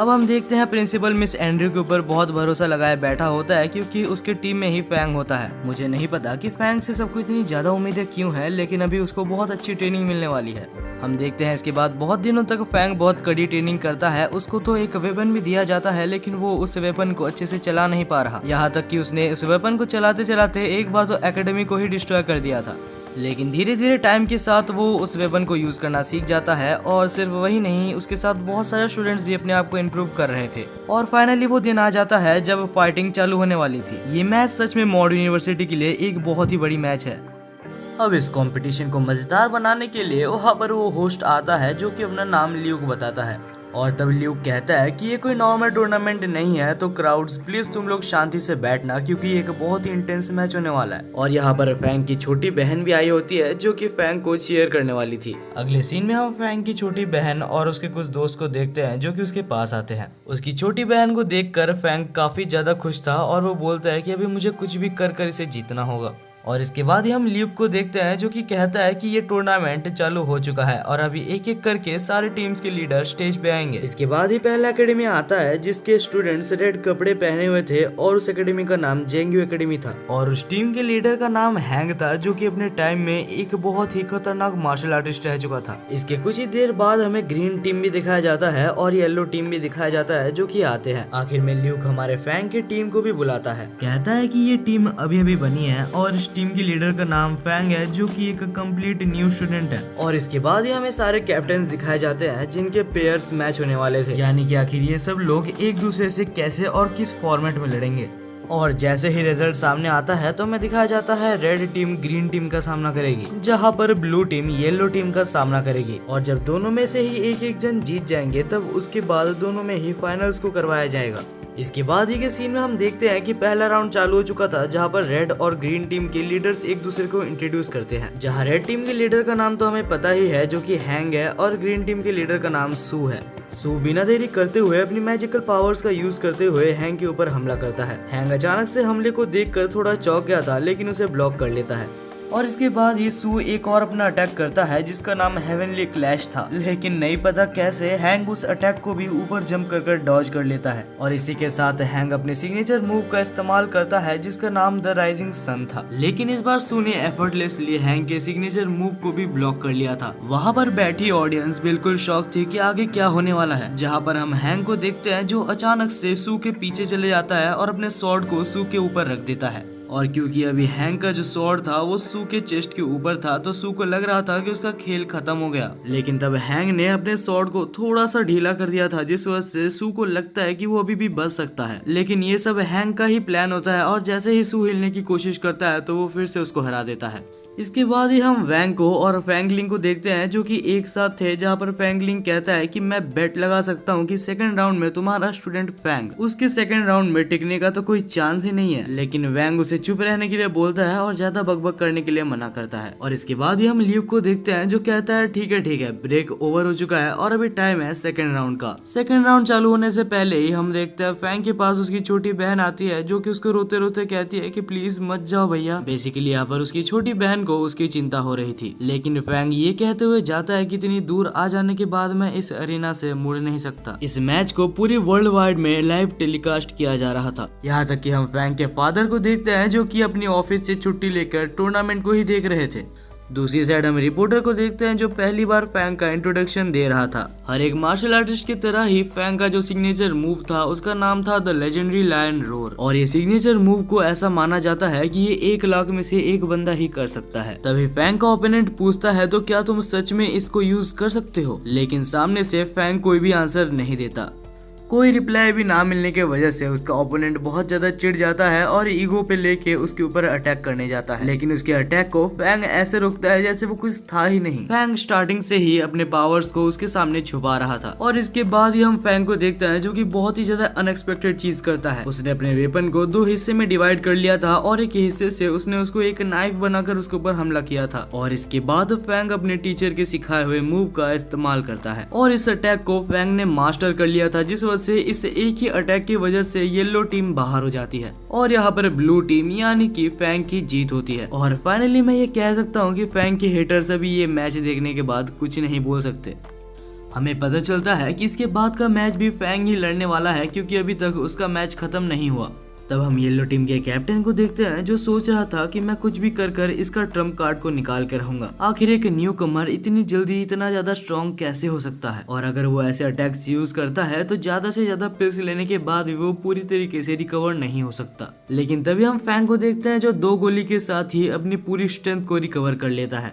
अब हम देखते हैं प्रिंसिपल मिस एंड्रयू के ऊपर बहुत भरोसा लगाए बैठा होता है, क्योंकि उसके टीम में ही फैंग होता है। मुझे नहीं पता कि फैंग से सबको इतनी ज्यादा उम्मीदें क्यों है, लेकिन अभी उसको बहुत अच्छी ट्रेनिंग मिलने वाली है। हम देखते हैं इसके बाद बहुत दिनों तक फैंग बहुत कड़ी ट्रेनिंग करता है। उसको तो एक वेपन भी दिया जाता है, लेकिन वो उस वेपन को अच्छे से चला नहीं पा रहा। यहाँ तक कि उसने उस वेपन को चलाते चलाते एक बार तो एकेडमी को ही डिस्ट्रॉय कर दिया था। लेकिन धीरे धीरे टाइम के साथ वो उस वेपन को यूज करना सीख जाता है, और सिर्फ वही नहीं, उसके साथ बहुत सारे स्टूडेंट्स भी अपने आप को इम्प्रूव कर रहे थे। और फाइनली वो दिन आ जाता है जब फाइटिंग चालू होने वाली थी। ये मैच सच में मॉडर्न यूनिवर्सिटी के लिए एक बहुत ही बड़ी मैच है। अब इस कंपटीशन को मजेदार बनाने के लिए वहाँ पर वो होस्ट आता है, जो कि अपना नाम ल्यूक बताता है। और तब ल्यूक कहता है कि ये कोई नॉर्मल टूर्नामेंट नहीं है, तो क्राउड्स प्लीज तुम लोग शांति से बैठना, क्योंकि एक बहुत ही इंटेंस मैच होने वाला है। और यहाँ पर फैंग की छोटी बहन भी आई होती है, जो कि फैंग को चीयर करने वाली थी। अगले सीन में हम फैंग की छोटी बहन और उसके कुछ दोस्त को देखते हैं, जो कि उसके पास आते हैं। उसकी छोटी बहन को देखकर फैंग काफी ज्यादा खुश था, और वो बोलता है कि अभी मुझे कुछ भी कर इसे जीतना होगा। और इसके बाद ही हम ल्यूक को देखते हैं जो कि कहता है कि ये टूर्नामेंट चालू हो चुका है और अभी एक एक करके सारे टीम्स के लीडर स्टेज पे आएंगे। इसके बाद ही पहला एकेडमी आता है जिसके स्टूडेंट्स रेड कपड़े पहने हुए थे और उस एकेडमी का नाम जेंग्यू एकेडमी था और उस टीम के लीडर का नाम हैंग था जो कि अपने टाइम में एक बहुत ही खतरनाक मार्शल आर्टिस्ट रह चुका था। इसके कुछ ही देर बाद हमें ग्रीन टीम भी दिखाया जाता है और येलो टीम भी दिखाया जाता है जो कि आते हैं। आखिर में ल्यूक हमारे फैंग की टीम को भी बुलाता है, कहता है कि ये टीम अभी अभी बनी है और इस टीम के लीडर का नाम फैंग है जो कि एक कंप्लीट न्यू स्टूडेंट है। और इसके बाद ही हमें सारे कैप्टन दिखाए जाते हैं जिनके पेयर्स मैच होने वाले थे, यानी कि आखिर ये सब लोग एक दूसरे से कैसे और किस फॉर्मेट में लड़ेंगे। और जैसे ही रिजल्ट सामने आता है तो हमें दिखाया जाता है रेड टीम ग्रीन टीम का सामना करेगी, जहां पर ब्लू टीम येलो टीम का सामना करेगी। और जब दोनों में से ही एक एक जन जीत जाएंगे तब उसके बाद दोनों में ही फाइनल्स को करवाया जाएगा। इसके बाद ही के सीन में हम देखते हैं कि पहला राउंड चालू हो चुका था जहां पर रेड और ग्रीन टीम के लीडर्स एक दूसरे को इंट्रोड्यूस करते हैं। जहां रेड टीम के लीडर का नाम तो हमें पता ही है जो कि हैंग है और ग्रीन टीम के लीडर का नाम सू है। सू बिना देरी करते हुए अपनी मैजिकल पावर्स का यूज करते हुए हैंग के ऊपर हमला करता है। हैंग अचानक से हमले को देखकर थोड़ा चौंक गया था लेकिन उसे ब्लॉक कर लेता है और इसके बाद ये सू एक और अपना अटैक करता है जिसका नाम हेवनली क्लैश था, लेकिन नहीं पता कैसे हैंग उस अटैक को भी ऊपर जंप कर डॉज कर लेता है। और इसी के साथ हैंग अपने सिग्नेचर मूव का इस्तेमाल करता है जिसका नाम द राइजिंग सन था, लेकिन इस बार सू ने एफर्टलेसली हैंग के सिग्नेचर मूव को भी ब्लॉक कर लिया था। वहाँ पर बैठी ऑडियंस बिल्कुल शॉक थी कि आगे क्या होने वाला है। जहाँ पर हम हैंग को देखते हैं जो अचानक से सू के पीछे चले जाता है और अपने स्वॉर्ड को सू के ऊपर रख देता है। और क्योंकि अभी हैंग का जो स्वॉर्ड था वो सू के चेस्ट के ऊपर था तो सू को लग रहा था कि उसका खेल खत्म हो गया, लेकिन तब हैंग ने अपने स्वॉर्ड को थोड़ा सा ढीला कर दिया था जिस वजह से सू को लगता है कि वो अभी भी बच सकता है। लेकिन ये सब हैंग का ही प्लान होता है और जैसे ही सू हिलने की कोशिश करता है तो वो फिर से उसको हरा देता है। इसके बाद ही हम वैंग को और फैंगलिंग को देखते हैं जो कि एक साथ थे, जहाँ पर फैंगलिंग कहता है कि मैं बेट लगा सकता हूँ कि सेकंड राउंड में तुम्हारा स्टूडेंट फैंग उसके सेकंड राउंड में टिकने का तो कोई चांस ही नहीं है। लेकिन वैंग उसे चुप रहने के लिए बोलता है और ज्यादा बकबक करने के लिए मना करता है। और इसके बाद ही हम ल्यूक को देखते हैं जो कहता है ठीक है ब्रेक ओवर हो चुका है और अभी टाइम है सेकंड राउंड का। सेकंड राउंड चालू होने से पहले ही हम देखते हैं फैंग के पास उसकी छोटी बहन आती है जो कि उसको रोते रोते कहती है कि प्लीज मत जाओ भैया। बेसिकली यहाँ पर उसकी छोटी बहन को उसकी चिंता हो रही थी, लेकिन फैंग ये कहते हुए जाता है कि इतनी दूर आ जाने के बाद मैं इस अरीना से मुड़ नहीं सकता। इस मैच को पूरी वर्ल्ड वाइड में लाइव टेलीकास्ट किया जा रहा था। यहाँ तक कि हम फैंग के फादर को देखते हैं जो कि अपनी ऑफिस से छुट्टी लेकर टूर्नामेंट को ही देख रहे थे। दूसरी साइड हम रिपोर्टर को देखते हैं जो पहली बार फैंग का इंट्रोडक्शन दे रहा था। हर एक मार्शल आर्टिस्ट की तरह ही फैंग का जो सिग्नेचर मूव था उसका नाम था द लेजेंडरी लायन रोर, और ये सिग्नेचर मूव को ऐसा माना जाता है कि ये 1 लाख में से एक बंदा ही कर सकता है। तभी फैंग का ओपोनेंट पूछता है तो क्या तुम सच में इसको यूज कर सकते हो, लेकिन सामने से फैंग कोई भी आंसर नहीं देता। कोई रिप्लाई भी ना मिलने के वजह से उसका ओपोनेंट बहुत ज्यादा चिढ़ जाता है और ईगो पे लेके उसके ऊपर अटैक करने जाता है, लेकिन उसके अटैक को फैंग ऐसे रोकता है जैसे वो कुछ था ही नहीं। फैंग स्टार्टिंग से ही अपने पावर्स को उसके सामने छुपा रहा था। और इसके बाद ही हम फैंग को देखते हैं जो कि बहुत ही ज्यादा अनएक्सपेक्टेड चीज करता है। उसने अपने वेपन को 2 हिस्से में डिवाइड कर लिया था और एक हिस्से से उसने उसको एक नाइफ बनाकर उसके ऊपर हमला किया था। और इसके बाद फैंग अपने टीचर के सिखाए हुए मूव का इस्तेमाल करता है और इस अटैक को फैंग ने मास्टर कर लिया था, जिस से इस एक ही अटैक की वजह से येलो टीम बाहर हो जाती है और यहाँ पर ब्लू टीम यानी कि फैंग की जीत होती है। और फाइनली मैं ये कह सकता हूँ कि फैंग के हेटर्स अभी ये मैच देखने के बाद कुछ नहीं बोल सकते। हमें पता चलता है कि इसके बाद का मैच भी फैंग ही लड़ने वाला है क्योंकि अभी तक उसका मैच खत्म नहीं हुआ। तब हम येलो टीम के कैप्टन को देखते हैं जो सोच रहा था कि मैं कुछ भी कर इसका ट्रम्प कार्ड को निकाल के रहूंगा। आखिर एक न्यू कमर इतनी जल्दी इतना ज्यादा स्ट्रॉन्ग कैसे हो सकता है, और अगर वो ऐसे अटैक्स यूज करता है तो ज्यादा से ज्यादा पिल्स लेने के बाद भी वो पूरी तरीके से रिकवर नहीं हो सकता। लेकिन तभी हम फैंग को देखते हैं जो 2 गोली के साथ ही अपनी पूरी स्ट्रेंथ को रिकवर कर लेता है।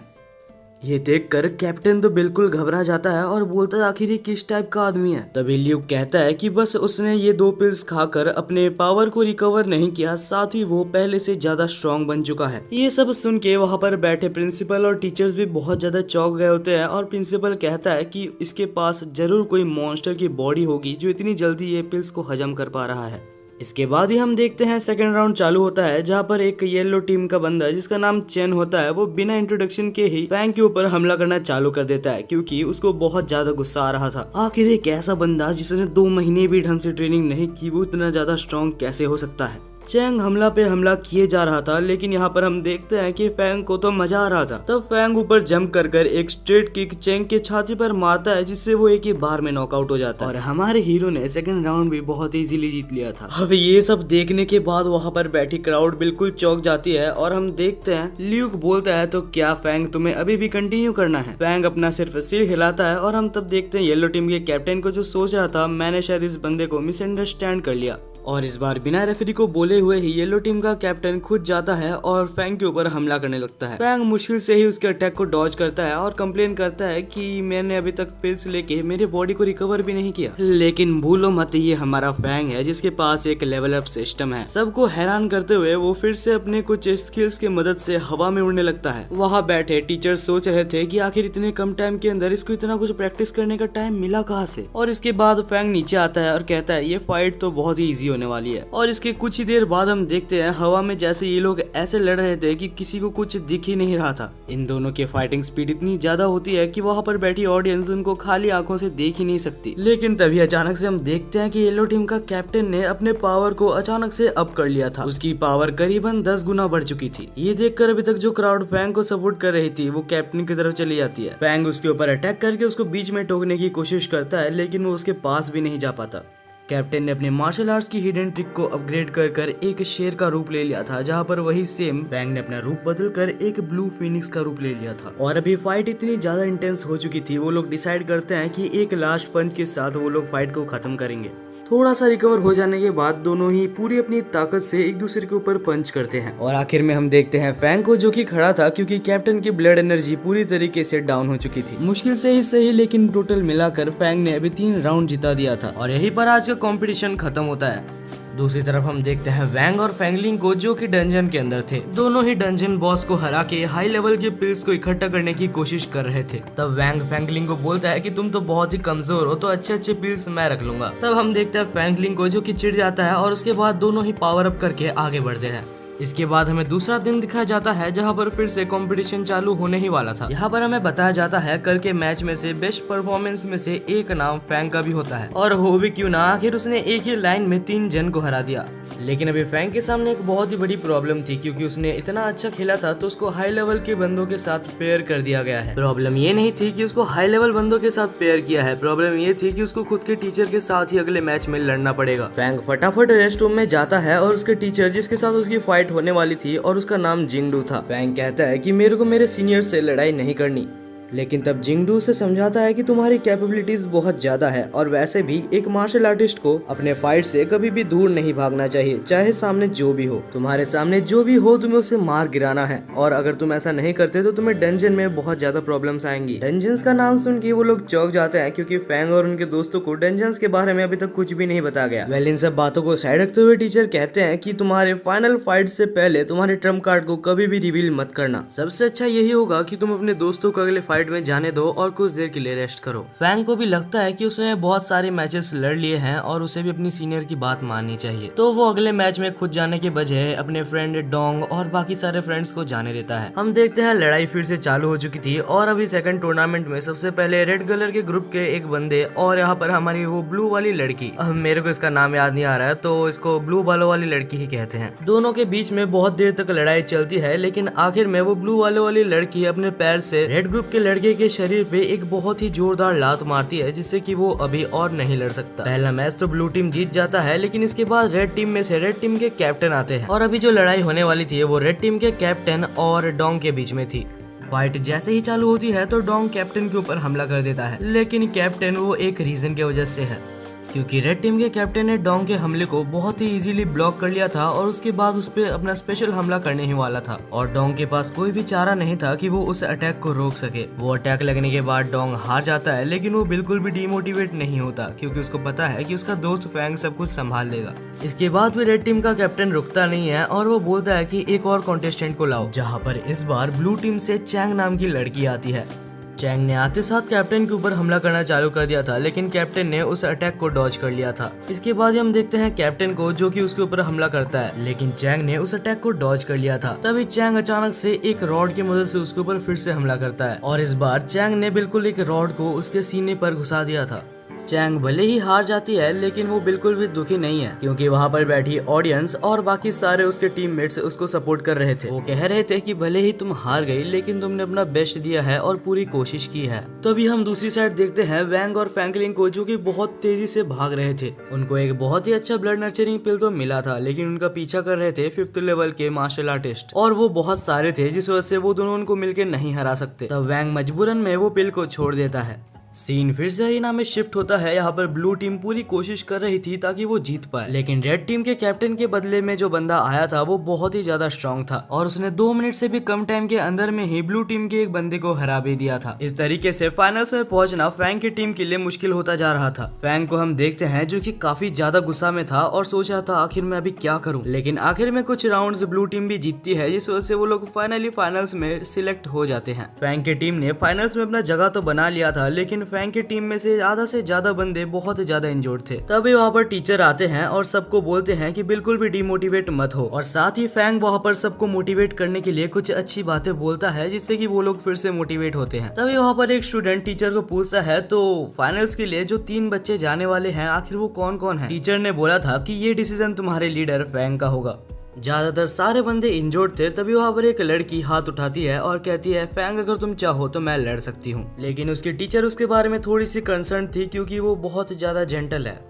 ये देखकर कैप्टन तो बिल्कुल घबरा जाता है और बोलता है आखिर ये किस टाइप का आदमी है। तभी ल्यूक कहता है कि बस उसने ये 2 पिल्स खाकर अपने पावर को रिकवर नहीं किया, साथ ही वो पहले से ज्यादा स्ट्रॉन्ग बन चुका है। ये सब सुन के वहाँ पर बैठे प्रिंसिपल और टीचर्स भी बहुत ज्यादा चौंक गए होते हैं और प्रिंसिपल कहता है कि इसके पास जरूर कोई मॉन्स्टर की बॉडी होगी जो इतनी जल्दी ये पिल्स को हजम कर पा रहा है। इसके बाद ही हम देखते हैं सेकंड राउंड चालू होता है जहां पर एक येलो टीम का बंदा जिसका नाम चेन होता है वो बिना इंट्रोडक्शन के ही फैंग के ऊपर हमला करना चालू कर देता है क्योंकि उसको बहुत ज्यादा गुस्सा आ रहा था। आखिर एक ऐसा बंदा जिसने 2 महीने भी ढंग से ट्रेनिंग नहीं की वो इतना ज्यादा स्ट्रॉन्ग कैसे हो सकता है। चैंग हमला पे हमला किए जा रहा था, लेकिन यहाँ पर हम देखते हैं कि फैंग को तो मजा आ रहा था। तब फैंग ऊपर जंप कर कर एक स्ट्रेट किक चैंग के छाती पर मारता है, जिससे वो एक ही बार में नॉकआउट हो जाता है और हमारे हीरो ने सेकंड राउंड भी बहुत इजीली जीत लिया था। अब ये सब देखने के बाद वहाँ पर बैठी क्राउड बिल्कुल चौंक जाती है और हम देखते हैं ल्यूक बोलता है, तो क्या फैंग तुम्हें अभी भी कंटिन्यू करना है? फैंग अपना सिर्फ सिर हिलाता है और हम तब देखते हैं येलो टीम के कैप्टन को, जो सोच रहा था मैंने शायद इस बंदे को मिसअंडरस्टैंड कर लिया। और इस बार बिना रेफरी को बोले हुए ही येलो टीम का कैप्टन खुद जाता है और फैंग के ऊपर हमला करने लगता है। फैंग मुश्किल से ही उसके अटैक को डॉज करता है और कंप्लेन करता है कि मैंने अभी तक पिल्स लेके मेरे बॉडी को रिकवर भी नहीं किया। लेकिन भूलो मत, ये हमारा फैंग है जिसके पास एक लेवल अप सिस्टम है। सबको हैरान करते हुए वो फिर से अपने कुछ स्किल्स की मदद से हवा में उड़ने लगता है। वहाँ बैठे टीचर सोच रहे थे कि आखिर इतने कम टाइम के अंदर इसको इतना कुछ प्रैक्टिस करने का टाइम मिला कहाँ से। और इसके बाद फैंग नीचे आता है और कहता है ये फाइट तो बहुत ही ईजी होने वाली है। और इसके कुछ ही देर बाद हम देखते हैं हवा में जैसे ये लोग ऐसे लड़ रहे थे कि किसी को कुछ दिख ही नहीं रहा था। इन दोनों की फाइटिंग स्पीड इतनी ज्यादा होती है कि वहाँ पर बैठी ऑडियंस उनको खाली आंखों से देख ही नहीं सकती। लेकिन तभी अचानक से हम देखते हैं कि येलो टीम का कैप्टन ने अपने पावर को अचानक से अप कर लिया था। उसकी पावर करीबन 10 गुना बढ़ चुकी थी। ये देखकर अभी तक जो क्राउड फैंग को सपोर्ट कर रही थी वो कैप्टन की तरफ चली जाती है। फैंग उसके ऊपर अटैक करके उसको बीच में टोकने की कोशिश करता है, लेकिन वो उसके पास भी नहीं जा पाता। कैप्टन ने अपने मार्शल आर्ट्स की हिडन ट्रिक को अपग्रेड कर कर एक शेर का रूप ले लिया था, जहां पर वही सेम फैंग ने अपना रूप बदल कर एक ब्लू फिनिक्स का रूप ले लिया था। और अभी फाइट इतनी ज्यादा इंटेंस हो चुकी थी, वो लोग डिसाइड करते हैं कि एक लास्ट पंच के साथ वो लोग फाइट को खत्म करेंगे। थोड़ा सा रिकवर हो जाने के बाद दोनों ही पूरी अपनी ताकत से एक दूसरे के ऊपर पंच करते हैं और आखिर में हम देखते हैं फैंग को, जो कि खड़ा था क्योंकि कैप्टन की ब्लड एनर्जी पूरी तरीके से डाउन हो चुकी थी। मुश्किल से ही सही, लेकिन टोटल मिलाकर फैंग ने अभी 3 राउंड जिता दिया था और यहीं पर आज का कंपटीशन खत्म होता है। दूसरी तरफ हम देखते हैं वैंग और फैंगलिंग को, जो कि डंजन के अंदर थे। दोनों ही डंजन बॉस को हरा के हाई लेवल के पिल्स को इकट्ठा करने की कोशिश कर रहे थे। तब वैंग फैंगलिंग को बोलता है कि तुम तो बहुत ही कमजोर हो, तो अच्छे पिल्स मैं रख लूंगा। तब हम देखते हैं फैंगलिंग को, जो कि चिढ़ जाता है और उसके बाद दोनों ही पावर अप करके आगे बढ़ते हैं। इसके बाद हमें दूसरा दिन दिखाया जाता है, जहां पर फिर से कंपटीशन चालू होने ही वाला था। यहाँ पर हमें बताया जाता है कल के मैच में से बेस्ट परफॉर्मेंस में से एक नाम फैंग का भी होता है, और हो भी क्यों ना, आखिर उसने एक ही लाइन में 3 जन को हरा दिया। लेकिन अभी फैंग के सामने एक बहुत ही बड़ी प्रॉब्लम थी, क्योंकि उसने इतना अच्छा खेला था तो उसको हाई लेवल के बंदों के साथ पेयर कर दिया गया है। प्रॉब्लम ये नहीं थी कि उसको हाई लेवल बंदों के साथ पेयर किया है, प्रॉब्लम ये थी कि उसको खुद के टीचर के साथ ही अगले मैच में लड़ना पड़ेगा। फैंग फटाफट रेस्ट रूम में जाता है और उसके टीचर, जिसके साथ उसकी फाइट होने वाली थी और उसका नाम जिंगडू था, फैंग कहता है कि मेरे को मेरे सीनियर से लड़ाई नहीं करनी। लेकिन तब जिंगडू से समझाता है कि तुम्हारी कैपेबिलिटीज बहुत ज्यादा है, और वैसे भी एक मार्शल आर्टिस्ट को अपने फाइट से कभी भी दूर नहीं भागना चाहिए, चाहे सामने जो भी हो। तुम्हारे सामने जो भी हो तुम्हें उसे मार गिराना है, और अगर तुम ऐसा नहीं करते तो तुम्हें डंजन में बहुत ज्यादा प्रॉब्लम्स आएंगी। डंजन्स का नाम सुन के वो लोग चौंक जाते हैं, क्योंकि फैंग और उनके दोस्तों को डंजन्स के बारे में अभी तक कुछ भी नहीं बताया गया। वेल, इन सब बातों को साइड रखते हुए टीचर कहते हैं कि तुम्हारे फाइनल फाइट से पहले तुम्हारे ट्रम्प कार्ड को कभी भी रिवील मत करना। सबसे अच्छा यही होगा कि तुम अपने दोस्तों को अगले फाइट में जाने दो और कुछ देर के लिए रेस्ट करो। फैंग को भी लगता है कि उसने बहुत सारे मैचेस लड़ लिए हैं और उसे भी अपनी सीनियर की बात माननी चाहिए, तो वो अगले मैच में खुद जाने के बजाय अपने फ्रेंड डोंग और बाकी सारे फ्रेंड्स को जाने देता है। हम देखते हैं लड़ाई फिर से चालू हो चुकी थी, और अभी सेकंड टूर्नामेंट में सबसे पहले रेड कलर के ग्रुप के एक बंदे और यहाँ पर हमारी वो ब्लू वाली लड़की, मेरे को इसका नाम याद नहीं आ रहा है, तो इसको ब्लू बालों वाली लड़की ही कहते हैं। दोनों के बीच में बहुत देर तक लड़ाई चलती है, लेकिन आखिर में वो ब्लू वालों वाली लड़की अपने पैर से रेड ग्रुप के लड़के के शरीर पे एक बहुत ही जोरदार लात मारती है, जिससे कि वो अभी और नहीं लड़ सकता। पहला मैच तो ब्लू टीम जीत जाता है, लेकिन इसके बाद रेड टीम में से रेड टीम के कैप्टन आते हैं, और अभी जो लड़ाई होने वाली थी वो रेड टीम के कैप्टन और डोंग के बीच में थी। फाइट जैसे ही चालू होती है तो डोंग कैप्टन के ऊपर हमला कर देता है, लेकिन कैप्टन वो एक रीजन की वजह से है, क्योंकि रेड टीम के कैप्टन ने डोंग के हमले को बहुत ही इजीली ब्लॉक कर लिया था, और उसके बाद उस पर अपना स्पेशल हमला करने ही वाला था, और डोंग के पास कोई भी चारा नहीं था कि वो उस अटैक को रोक सके। वो अटैक लगने के बाद डोंग हार जाता है, लेकिन वो बिल्कुल भी डिमोटिवेट नहीं होता, क्योंकि उसको पता है कि उसका दोस्त फैंग सब कुछ संभाल लेगा। इसके बाद भी रेड टीम का कैप्टन रुकता नहीं है, और वो बोलता है कि एक और कॉन्टेस्टेंट को लाओ, जहाँ पर इस बार ब्लू टीम से चैंग नाम की लड़की आती है। चैंग ने आते साथ कैप्टन के ऊपर हमला करना चालू कर दिया था, लेकिन कैप्टन ने उस अटैक को डॉज कर लिया था। इसके बाद हम देखते हैं कैप्टन को, जो कि उसके ऊपर हमला करता है, लेकिन चैंग ने उस अटैक को डॉज कर लिया था। तभी चैंग अचानक से एक रॉड की मदद से उसके ऊपर फिर से हमला करता है, और इस बार चैंग ने बिल्कुल एक रॉड को उसके सीने पर घुसा दिया था। चैंग भले ही हार जाती है लेकिन वो बिल्कुल भी दुखी नहीं है, क्योंकि वहाँ पर बैठी ऑडियंस और बाकी सारे उसके टीममेट्स उसको सपोर्ट कर रहे थे। वो कह रहे थे कि भले ही तुम हार गई लेकिन तुमने अपना बेस्ट दिया है और पूरी कोशिश की है। तो अभी हम दूसरी साइड देखते हैं वैंग और फैंकलिंग को, जो कि बहुत तेजी से भाग रहे थे। उनको एक बहुत ही अच्छा ब्लड नर्चरिंग पिल तो मिला था, लेकिन उनका पीछा कर रहे थे 5th लेवल के मार्शल आर्टिस्ट, और वो बहुत सारे थे जिस वजह से वो दोनों उनको मिलकर नहीं हरा सकते। तब वैंग मजबूरन में वो पिल को छोड़ देता है। सीन फिर से अरीना में शिफ्ट होता है। यहाँ पर ब्लू टीम पूरी कोशिश कर रही थी ताकि वो जीत पाए, लेकिन रेड टीम के कैप्टन के बदले में जो बंदा आया था वो बहुत ही ज्यादा स्ट्रांग था और उसने 2 मिनट से भी कम टाइम के अंदर में ही ब्लू टीम के एक बंदे को हरा भी दिया था। इस तरीके से फाइनल्स में पहुंचना फैंग की टीम के लिए मुश्किल होता जा रहा था। फैंग को हम देखते हैं जो कि काफी ज्यादा गुस्सा में था और सोच रहा था आखिर मैं अभी क्या करूं, लेकिन आखिर में कुछ राउंड्स ब्लू टीम भी जीतती है, जिस वजह से वो लोग फाइनली फाइनल्स में सिलेक्ट हो जाते हैं। फैंग की टीम ने फाइनल्स में अपना जगह तो बना लिया था, लेकिन फैंग की टीम में से ज्यादा बंदे बहुत ज्यादा इंजोर्ड थे। तभी वहाँ पर टीचर आते हैं और सबको बोलते हैं कि बिल्कुल भी डिमोटिवेट मत हो, और साथ ही फैंग वहाँ पर सबको मोटिवेट करने के लिए कुछ अच्छी बातें बोलता है जिससे कि वो लोग फिर से मोटिवेट होते हैं। तभी वहाँ पर एक स्टूडेंट टीचर को पूछता है तो फाइनल्स के लिए जो 3 बच्चे जाने वाले हैं आखिर वो कौन कौन है। टीचर ने बोला था कि ये डिसीजन तुम्हारे लीडर फैंग का होगा। ज्यादातर सारे बंदे इंजोर्ड थे। तभी वहाँ पर एक लड़की हाथ उठाती है और कहती है फैंग अगर तुम चाहो तो मैं लड़ सकती हूँ, लेकिन उसकी टीचर उसके बारे में थोड़ी सी कंसर्न थी क्योंकि वो बहुत ज्यादा जेंटल है।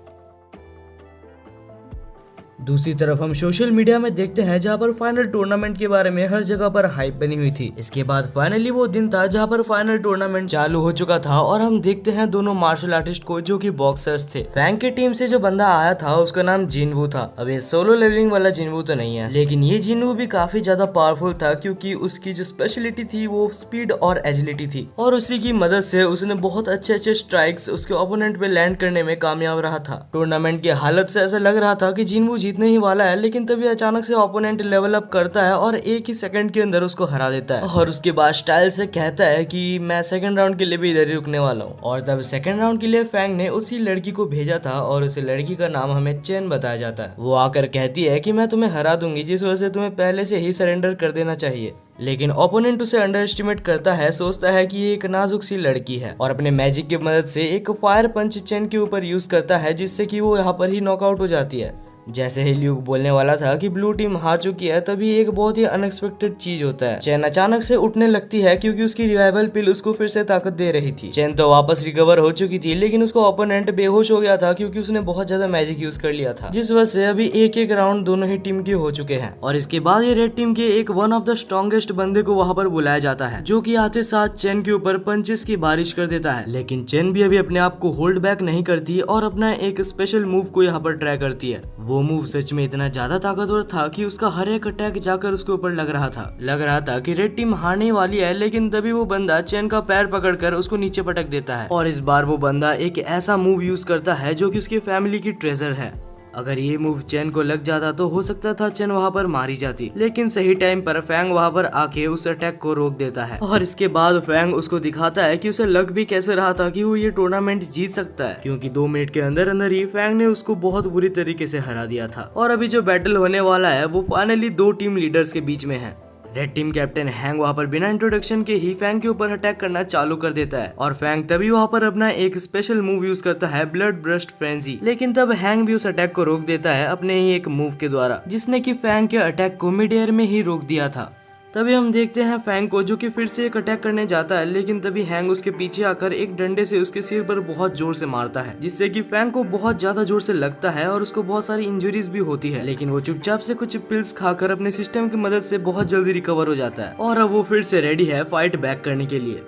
दूसरी तरफ हम सोशल मीडिया में देखते हैं जहाँ पर फाइनल टूर्नामेंट के बारे में हर जगह पर हाइप बनी हुई थी। इसके बाद फाइनली वो दिन था जहाँ पर फाइनल टूर्नामेंट चालू हो चुका था और हम देखते हैं दोनों मार्शल आर्टिस्ट को जो कि बॉक्सर्स थे। फैंग की टीम से जो बंदा आया था उसका नाम जिनवू था। अब ये सोलो लेवलिंग वाला जिनवू तो नहीं है, लेकिन ये जिनवू भी काफी ज्यादा पावरफुल था क्योंकि उसकी जो स्पेशलिटी थी वो स्पीड और एजिलिटी थी, और उसी की मदद से उसने बहुत अच्छे अच्छे स्ट्राइक्स उसके ओपोनेंट पे लैंड करने में कामयाब रहा था। टूर्नामेंट की हालत से ऐसा लग रहा था कि जिनवू जीतने ही वाला है, लेकिन तभी अचानक से ओपोनेंट लेवल अप करता है और एक ही सेकंड के अंदर उसको हरा देता है, और उसके बाद स्टाइल से कहता है कि मैं सेकंड राउंड के लिए भी इधर ही रुकने वाला हूँ। और तब सेकंड राउंड के लिए फैंग ने उसी लड़की को भेजा था और उस लड़की का नाम हमें चेन बताया जाता है। वो आकर कहती है कि मैं तुम्हें हरा दूंगी, जिस वजह से तुम्हें पहले से ही सरेंडर कर देना चाहिए। लेकिन ओपोनेंट उसे अंडर एस्टिमेट करता है, सोचता है कि ये एक नाजुक सी लड़की है, और अपने मैजिक की मदद से एक फायर पंच चेन के ऊपर यूज करता है, जिससे कि वो यहाँ पर ही नॉकआउट हो जाती है। जैसे ही ल्यूक बोलने वाला था कि ब्लू टीम हार चुकी है, तभी एक बहुत ही अनएक्सपेक्टेड चीज होता है। चेन अचानक से उठने लगती है क्योंकि उसकी रिवाइवल पिल उसको फिर से ताकत दे रही थी। चेन तो वापस रिकवर हो चुकी थी, लेकिन उसको ओपोनेंट बेहोश हो गया था क्योंकि उसने बहुत ज्यादा मैजिक यूज कर लिया था, जिस वजह से अभी एक एक राउंड दोनों ही टीम के हो चुके हैं। और इसके बाद ये रेड टीम के एक वन ऑफ द स्ट्रॉन्गेस्ट बंदे को वहाँ पर बुलाया जाता है, जो कि आते साथ चेन के ऊपर पंचेस की बारिश कर देता है। लेकिन चेन भी अभी अपने आप को होल्ड बैक नहीं करती और अपना एक स्पेशल मूव को यहाँ पर ट्राई करती है। वो मूव सच में इतना ज्यादा ताकतवर था कि उसका हर एक अटैक जाकर उसके ऊपर लग रहा था कि रेड टीम हारने वाली है, लेकिन तभी वो बंदा चेन का पैर पकड़कर उसको नीचे पटक देता है, और इस बार वो बंदा एक ऐसा मूव यूज करता है जो कि उसकी फैमिली की ट्रेजर है। अगर ये मूव चेन को लग जाता तो हो सकता था चेन वहाँ पर मारी जाती, लेकिन सही टाइम पर फैंग वहाँ पर आके उस अटैक को रोक देता है। और इसके बाद फैंग उसको दिखाता है कि उसे लग भी कैसे रहा था कि वो ये टूर्नामेंट जीत सकता है, क्योंकि 2 मिनट के अंदर अंदर ही फैंग ने उसको बहुत बुरी तरीके से हरा दिया था। और अभी जो बैटल होने वाला है वो फाइनली 2 टीम लीडर्स के बीच में है। रेड टीम कैप्टन हैंग वहाँ पर बिना इंट्रोडक्शन के ही फैंग के ऊपर अटैक करना चालू कर देता है, और फैंग तभी वहाँ पर अपना एक स्पेशल मूव यूज करता है, ब्लड ब्रस्ट फ्रेंजी। लेकिन तब हैंग भी उस अटैक को रोक देता है अपने ही एक मूव के द्वारा, जिसने कि फैंग के अटैक को मिड एयर में ही रोक दिया था। तभी हम देखते हैं फैंग को जो कि फिर से एक अटैक करने जाता है, लेकिन तभी हैंग उसके पीछे आकर एक डंडे से उसके सिर पर बहुत जोर से मारता है, जिससे कि फैंग को बहुत ज्यादा जोर से लगता है और उसको बहुत सारी इंजरीज भी होती है। लेकिन वो चुपचाप से कुछ पिल्स खाकर अपने सिस्टम की मदद से बहुत जल्दी रिकवर हो जाता है, और अब वो फिर से रेडी है फाइट बैक करने के लिए।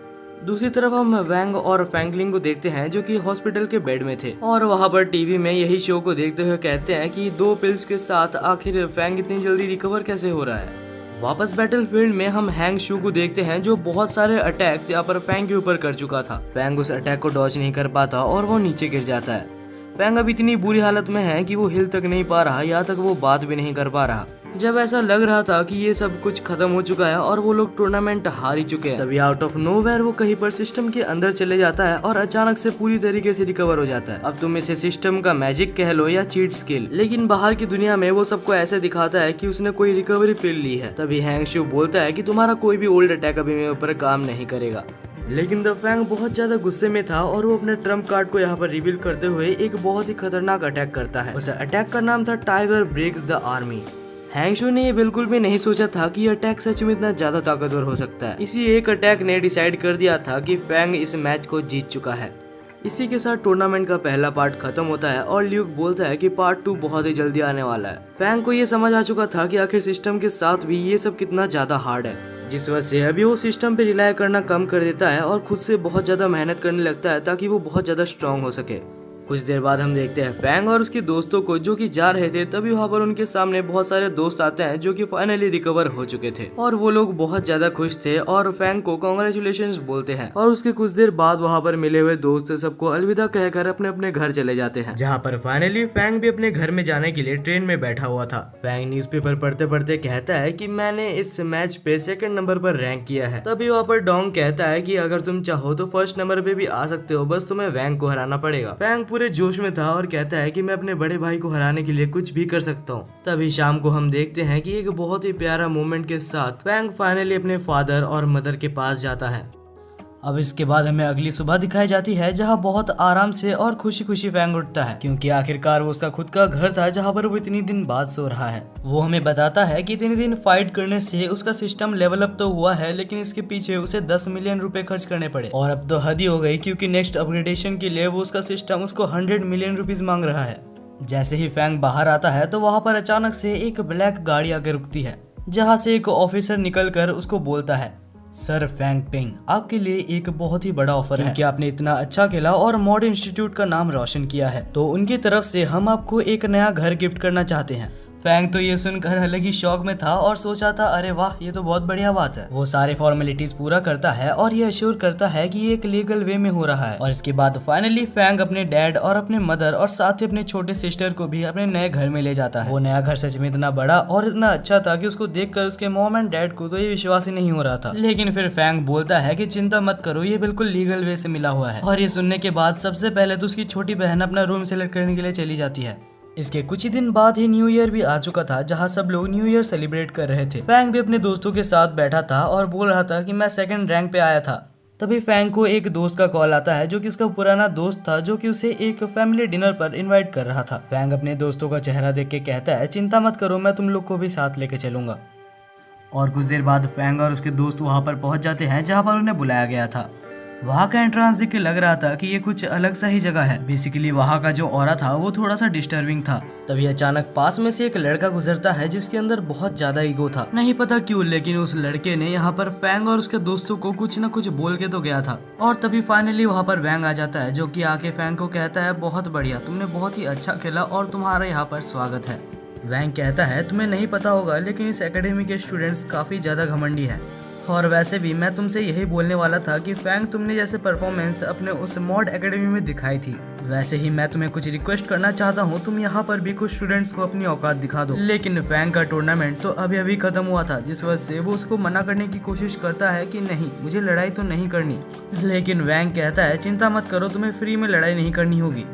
दूसरी तरफ हम वैंग और फैंगलिंग को देखते हैं जो कि हॉस्पिटल के बेड में थे, और वहाँ पर टीवी में यही शो को देखते हुए कहते हैं कि 2 पिल्स के साथ आखिर फैंग इतनी जल्दी रिकवर कैसे हो रहा है। वापस बैटलफील्ड में हम हैंग शू को देखते हैं जो बहुत सारे अटैक्स यहाँ पर फैंग के ऊपर कर चुका था। फैंग उस अटैक को डॉज नहीं कर पाता और वो नीचे गिर जाता है। फैंग अब इतनी बुरी हालत में है कि वो हिल तक नहीं पा रहा, यहाँ तक वो बात भी नहीं कर पा रहा। जब ऐसा लग रहा था कि ये सब कुछ खत्म हो चुका है और वो लोग टूर्नामेंट हार ही चुके हैं, तभी आउट ऑफ नोवेयर वो कहीं पर सिस्टम के अंदर चले जाता है और अचानक से पूरी तरीके से रिकवर हो जाता है। अब तुम इसे सिस्टम का मैजिक कह लो या चीट स्किल, लेकिन बाहर की दुनिया में वो सबको ऐसे दिखाता है कि उसने कोई रिकवरी पिल ली है। तभी हैंग शू बोलता है कि तुम्हारा कोई भी ओल्ड अटैक अभी मेरे ऊपर काम नहीं करेगा। लेकिन द फैंग बहुत ज्यादा गुस्से में था और वो अपने ट्रम्प कार्ड को यहाँ पर रिवील करते हुए एक बहुत ही खतरनाक अटैक करता है। उस अटैक का नाम था टाइगर ब्रेक्स द आर्मी। हैंग शू ने ये बिल्कुल भी नहीं सोचा था कि यह अटैक सच में इतना ज्यादा ताकतवर हो सकता है। इसी एक अटैक ने डिसाइड कर दिया था कि फैंग इस मैच को जीत चुका है। इसी के साथ टूर्नामेंट का पहला पार्ट खत्म होता है और ल्यूक बोलता है कि पार्ट 2 बहुत ही जल्दी आने वाला है। फैंग को ये समझ आ चुका था कि आखिर सिस्टम के साथ भी ये सब कितना ज्यादा हार्ड है, जिस वजह से अभी वो सिस्टम पे रिलाय करना कम कर देता है और खुद से बहुत ज्यादा मेहनत करने लगता है ताकि वो बहुत ज्यादा स्ट्रांग हो सके। कुछ देर बाद हम देखते हैं फैंग और उसके दोस्तों को जो कि जा रहे थे, तभी वहाँ पर उनके सामने बहुत सारे दोस्त आते हैं जो कि फाइनली रिकवर हो चुके थे और वो लोग बहुत ज्यादा खुश थे और फैंग को कांग्रेचुलेशंस बोलते हैं। और उसके कुछ देर बाद वहाँ पर मिले हुए दोस्त सबको अलविदा कहकर अपने अपने घर चले जाते हैं, जहाँ पर फाइनली फैंग भी अपने घर में जाने के लिए ट्रेन में बैठा हुआ था। फैंग न्यूज़पेपर पढ़ते पढ़ते कहता है कि मैंने इस मैच पे 2nd नंबर पर रैंक किया है। तभी वहाँ पर डोंग कहता है कि अगर तुम चाहो तो 1st नंबर पे भी आ सकते हो, बस तुम्हें वैंग को हराना पड़ेगा। फैंग पूरे जोश में था और कहता है कि मैं अपने बड़े भाई को हराने के लिए कुछ भी कर सकता हूँ। तभी शाम को हम देखते हैं कि एक बहुत ही प्यारा मोमेंट के साथ फैंग फाइनली अपने फादर और मदर के पास जाता है। अब इसके बाद हमें अगली सुबह दिखाई जाती है, जहाँ बहुत आराम से और खुशी खुशी फैंग उठता है, क्योंकि आखिरकार वो उसका खुद का घर था जहाँ पर वो इतनी दिन बाद सो रहा है। वो हमें बताता है कि इतने दिन फाइट करने से उसका सिस्टम लेवल अप तो हुआ है, लेकिन इसके पीछे उसे 10 मिलियन रुपए खर्च करने पड़े और अब तो हद ही हो गई, क्योंकि नेक्स्ट अपग्रेडेशन के लिए वो उसका सिस्टम उसको 100 मिलियन रुपीज मांग रहा है। जैसे ही फैंग बाहर आता है तो वहाँ पर अचानक से एक ब्लैक गाड़ी आकर रुकती है, जहाँ से एक ऑफिसर निकल कर उसको बोलता है, सर फैंग पिंग, आपके लिए एक बहुत ही बड़ा ऑफर है कि आपने इतना अच्छा खेला और मॉड इंस्टीट्यूट का नाम रोशन किया है, तो उनकी तरफ से हम आपको एक नया घर गिफ्ट करना चाहते हैं। फैंग तो ये सुनकर अलग ही शौक में था और सोचा था, अरे वाह, ये तो बहुत बढ़िया बात है। वो सारे फॉर्मेलिटीज पूरा करता है और ये अश्योर करता है कि ये एक लीगल वे में हो रहा है। और इसके बाद फाइनली फैंग अपने डैड और अपने मदर और साथ ही अपने छोटे सिस्टर को भी अपने नए घर में ले जाता है। वो नया घर सच में इतना बड़ा और इतना अच्छा था कि उसको देखकर उसके मॉम एंड डैड को तो ये विश्वास ही नहीं हो रहा था। लेकिन फिर फैंग बोलता है कि चिंता मत करो, ये बिल्कुल लीगल वे से मिला हुआ है। और ये सुनने के बाद सबसे पहले तो उसकी छोटी बहन अपना रूम सेलेक्ट करने के लिए चली जाती है। इसके कुछ ही दिन बाद ही न्यू ईयर भी आ चुका था, जहाँ सब लोग न्यू ईयर सेलिब्रेट कर रहे थे। फैंग भी अपने दोस्तों के साथ बैठा था और बोल रहा था कि मैं 2nd रैंक पे आया था। तभी फैंग को एक दोस्त का कॉल आता है, जो कि उसका पुराना दोस्त था, जो कि उसे एक फैमिली डिनर पर इनवाइट कर रहा था। फैंग अपने दोस्तों का चेहरा देख के कहता है, चिंता मत करो, मैं तुम लोग को भी साथ लेके चलूंगा। और कुछ देर बाद फैंग और उसके दोस्त वहाँ पर पहुंच जाते हैं, जहाँ पर उन्हें बुलाया गया था। वहाँ का एंट्रेंस देख के लग रहा था कि ये कुछ अलग सा ही जगह है। बेसिकली वहाँ का जो ऑरा था वो थोड़ा सा डिस्टर्बिंग था। तभी अचानक पास में से एक लड़का गुजरता है, जिसके अंदर बहुत ज्यादा ईगो था। नहीं पता क्यों, लेकिन उस लड़के ने यहाँ पर फैंग और उसके दोस्तों को कुछ न कुछ बोल के तो गया था। और तभी फाइनली वहाँ पर वैंग आ जाता है, जो कि आके फैंग को कहता है, बहुत बढ़िया, तुमने बहुत ही अच्छा खेला और तुम्हारा यहाँ पर स्वागत है। वैंग कहता है, तुम्हें नहीं पता होगा, लेकिन इस एकेडमी के स्टूडेंट्स काफी ज्यादा घमंडी है। और वैसे भी मैं तुमसे यही बोलने वाला था कि फैंग, तुमने जैसे परफॉर्मेंस अपने उस मॉड एकेडमी में दिखाई थी, वैसे ही मैं तुम्हें कुछ रिक्वेस्ट करना चाहता हूँ, तुम यहाँ पर भी कुछ स्टूडेंट्स को अपनी औकात दिखा दो। लेकिन फैंग का टूर्नामेंट तो अभी अभी खत्म हुआ था, जिस वजह से वो उसको मना करने की कोशिश करता है कि नहीं, मुझे लड़ाई तो नहीं करनी। लेकिन वैंग कहता है, चिंता मत करो, तुम्हें फ्री में लड़ाई नहीं करनी होगी,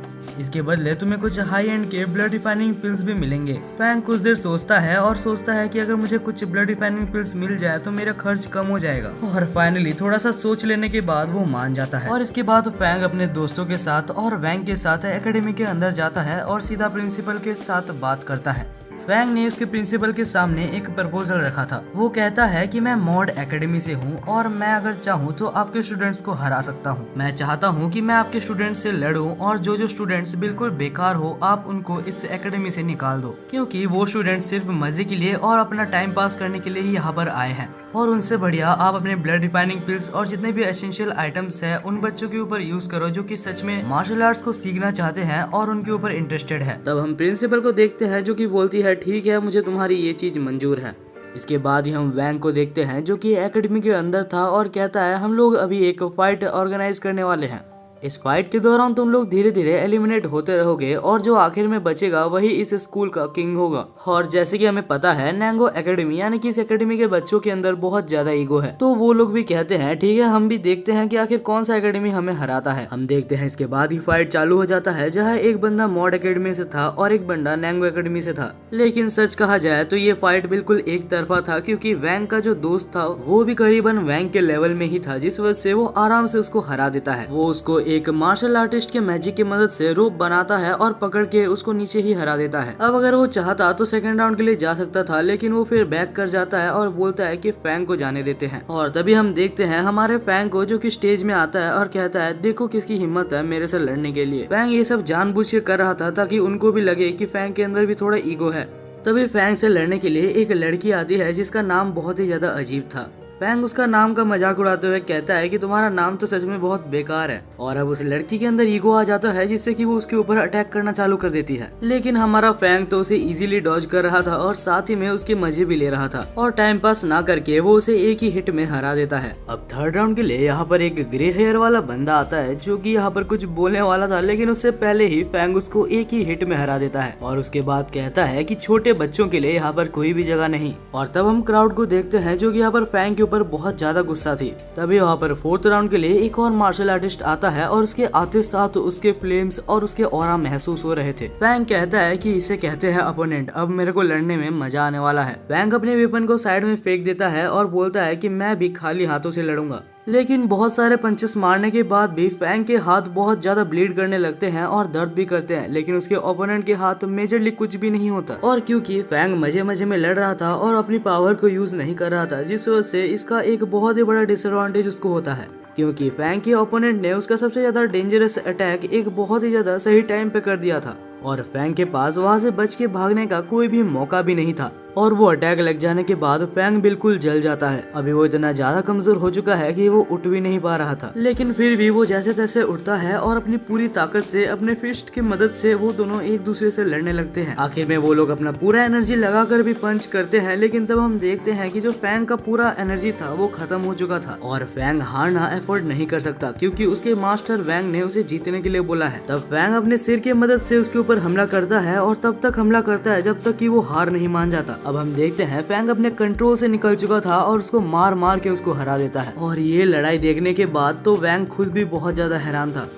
इसके बदले तुम्हें कुछ हाई एंड के ब्लड रिफाइनिंग पिल्स भी मिलेंगे। फैंग कुछ देर सोचता है और सोचता है कि अगर मुझे कुछ ब्लड रिफाइनिंग पिल्स मिल जाए तो मेरा खर्च कम हो जाएगा। और फाइनली थोड़ा सा सोच लेने के बाद वो मान जाता है। और इसके बाद फैंग अपने दोस्तों के साथ और वैंग के साथ एकेडमी के अंदर जाता है और सीधा प्रिंसिपल के साथ बात करता है। फैंग ने उसके प्रिंसिपल के सामने एक प्रपोजल रखा था। वो कहता है कि मैं मॉड एकेडमी से हूँ और मैं अगर चाहूँ तो आपके स्टूडेंट्स को हरा सकता हूँ। मैं चाहता हूँ कि मैं आपके स्टूडेंट्स से लड़ूं और जो स्टूडेंट्स बिल्कुल बेकार हो आप उनको इस एकेडमी से निकाल दो, क्योंकि वो स्टूडेंट्स सिर्फ मजे के लिए और अपना टाइम पास करने के लिए ही यहाँ पर आए हैं। और उनसे बढ़िया आप अपने ब्लड रिफाइनिंग पिल्स और जितने भी एसेंशियल आइटम्स है उन बच्चों के ऊपर यूज करो, जो कि सच में मार्शल आर्ट्स को सीखना चाहते हैं और उनके ऊपर इंटरेस्टेड है। तब हम प्रिंसिपल को देखते हैं, जो कि बोलती है, ठीक है, मुझे तुम्हारी ये चीज मंजूर है। इसके बाद ही हम वैंग को देखते हैं, जो कि एकेडमी के अंदर था और कहता है, हम लोग अभी एक फाइट ऑर्गेनाइज करने वाले हैं। इस फाइट के दौरान तुम लोग धीरे धीरे एलिमिनेट होते रहोगे और जो आखिर में बचेगा वही इस स्कूल का किंग होगा। और जैसे कि हमें पता है नैंगो एकेडमी यानी कि इस एकेडमी के बच्चों के अंदर बहुत ज्यादा ईगो है, तो वो लोग भी कहते हैं ठीक है हम भी देखते हैं कि आखिर कौन सा एकेडमी हमें हराता है। हम देखते हैं इसके बाद ही फाइट चालू हो जाता है जहाँ एक बंदा मॉड एकेडमी से था और एक बंदा नैंगो एकेडमी से था। लेकिन सच कहा जाए तो ये फाइट बिल्कुल एक तरफा था, क्योंकि वैंग का जो दोस्त था वो भी करीबन वैंग के लेवल में ही था, जिस वजह से वो आराम से उसको हरा देता है। वो उसको एक मार्शल आर्टिस्ट के मैजिक की मदद से रोप बनाता है और पकड़ के उसको नीचे ही हरा देता है। अब अगर वो चाहता तो सेकंड राउंड के लिए जा सकता था, लेकिन वो फिर बैक कर जाता है और बोलता है कि फैंग को जाने देते हैं। और तभी हम देखते हैं हमारे फैंग को जो कि स्टेज में आता है और कहता है देखो किसकी हिम्मत है मेरे से लड़ने के लिए। फैंग ये सब जानबूझ के कर रहा था ताकि उनको भी लगे कि फैंग के अंदर भी थोड़ा ईगो है। तभी फैंग से लड़ने के लिए एक लड़की आती है जिसका नाम बहुत ही ज्यादा अजीब था। फैंग उसका नाम का मजाक उड़ाते हुए कहता है कि तुम्हारा नाम तो सच में बहुत बेकार है। और अब उस लड़की के अंदर ईगो आ जाता है जिससे कि वो उसके ऊपर अटैक करना चालू कर देती है। लेकिन हमारा फैंग तो उसे इजीली डॉज कर रहा था और साथ ही में उसके मजे भी ले रहा था और टाइम पास ना करके वो उसे एक ही हिट में हरा देता है। अब थर्ड राउंड के लिए यहाँ पर एक ग्रे हेयर वाला बंदा आता है जो कि यहाँ पर कुछ बोलने वाला था, लेकिन उससे पहले ही फैंग उसको एक ही हिट में हरा देता है और उसके बाद कहता है कि छोटे बच्चों के लिए यहाँ पर कोई भी जगह नहीं। और तब हम क्राउड को देखते हैं जो कि यहाँ पर फैंग के ऊपर बहुत ज्यादा गुस्सा थी। तभी वहाँ पर फोर्थ राउंड के लिए एक और मार्शल आर्टिस्ट आता है और उसके आते साथ उसके फ्लेम्स और उसके ऑरा महसूस हो रहे थे। फैंग कहता है कि इसे कहते हैं अपोनेंट, अब मेरे को लड़ने में मजा आने वाला है। फैंग अपने वेपन को साइड में फेंक देता है और बोलता है कि मैं भी खाली हाथों से लड़ूंगा। लेकिन बहुत सारे पंचेस मारने के बाद भी फैंग के हाथ बहुत ज्यादा ब्लीड करने लगते हैं और दर्द भी करते हैं, लेकिन उसके ओपोनेंट के हाथ मेजरली कुछ भी नहीं होता। और क्योंकि फैंग मजे मजे में लड़ रहा था और अपनी पावर को यूज नहीं कर रहा था, जिस वजह से इसका एक बहुत ही बड़ा डिसएडवांटेज उसको होता है, क्योंकि फैंग के ओपोनेंट ने उसका सबसे ज्यादा डेंजरस अटैक एक बहुत ही ज्यादा सही टाइम पे कर दिया था और फैंग के पास वहाँ से बच के भागने का कोई भी मौका भी नहीं था। और वो अटैक लग जाने के बाद फैंग बिल्कुल जल जाता है। अभी वो इतना ज्यादा कमजोर हो चुका है कि वो उठ भी नहीं पा रहा था, लेकिन फिर भी वो जैसे तैसे उठता है और अपनी पूरी ताकत से अपने फिस्ट की मदद से वो दोनों एक दूसरे से लड़ने लगते हैं। आखिर में वो लोग अपना पूरा एनर्जी लगाकर भी पंच करते हैं, लेकिन तब हम देखते हैं कि जो फैंग का पूरा एनर्जी था वो खत्म हो चुका था और फैंग हारना एफोर्ड नहीं कर सकता, क्योंकि उसके मास्टर वैंग ने उसे जीतने के लिए बोला है। तब फैंग अपने सिर की मदद से उसके ऊपर हमला करता है और तब तक हमला करता है जब तक कि वो हार नहीं मान जाता। अब हम देखते हैं फैंग अपने कंट्रोल से निकल चुका था और उसको मार मार के उसको हरा देता है। और ये लड़ाई देखने के बाद तो वैंग खुद भी बहुत ज्यादा हैरान था।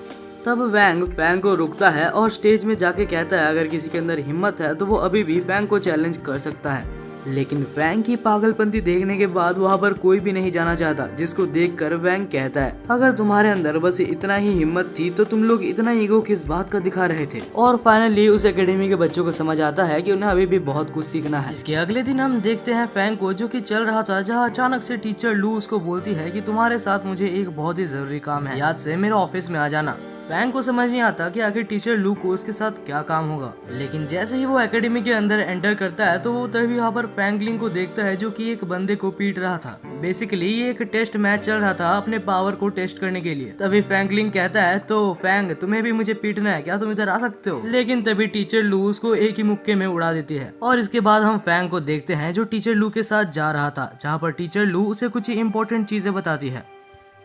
तब वैंग फैंग को रुकता है और स्टेज में जाके कहता है अगर किसी के अंदर हिम्मत है तो वो अभी भी फैंग को चैलेंज कर सकता है। लेकिन फैंग की पागलपंती देखने के बाद वहाँ पर कोई भी नहीं जाना चाहता, जिसको देखकर वैंग कहता है अगर तुम्हारे अंदर बस इतना ही हिम्मत थी तो तुम लोग इतना ईगो किस बात का दिखा रहे थे। और फाइनली उस एकेडमी के बच्चों को समझ आता है कि उन्हें अभी भी बहुत कुछ सीखना है। इसके अगले दिन हम देखते हैं फैंग को जो कि चल रहा था, जहाँ अचानक से टीचर लू उसको बोलती है कि तुम्हारे साथ मुझे एक बहुत ही जरूरी काम है, याद से मेरे ऑफिस में आ जाना। फैंग को समझ नहीं आता कि आखिर टीचर लू को उसके साथ क्या काम होगा, लेकिन जैसे ही वो एकेडमी के अंदर एंटर करता है तो वो तभी वहाँ पर फैंगलिंग को देखता है जो कि एक बंदे को पीट रहा था। बेसिकली ये एक टेस्ट मैच चल रहा था अपने पावर को टेस्ट करने के लिए। तभी फैंगलिंग कहता है तो फैंग तुम्हें भी मुझे पीटना है क्या, तुम इधर आ सकते हो। लेकिन तभी टीचर लू उसको एक ही मुक्के में उड़ा देती है। और इसके बाद हम फैंग को देखते हैं जो टीचर लू के साथ जा रहा था, जहाँ पर टीचर लू उसे कुछ इंपॉर्टेंट चीजें बताती है।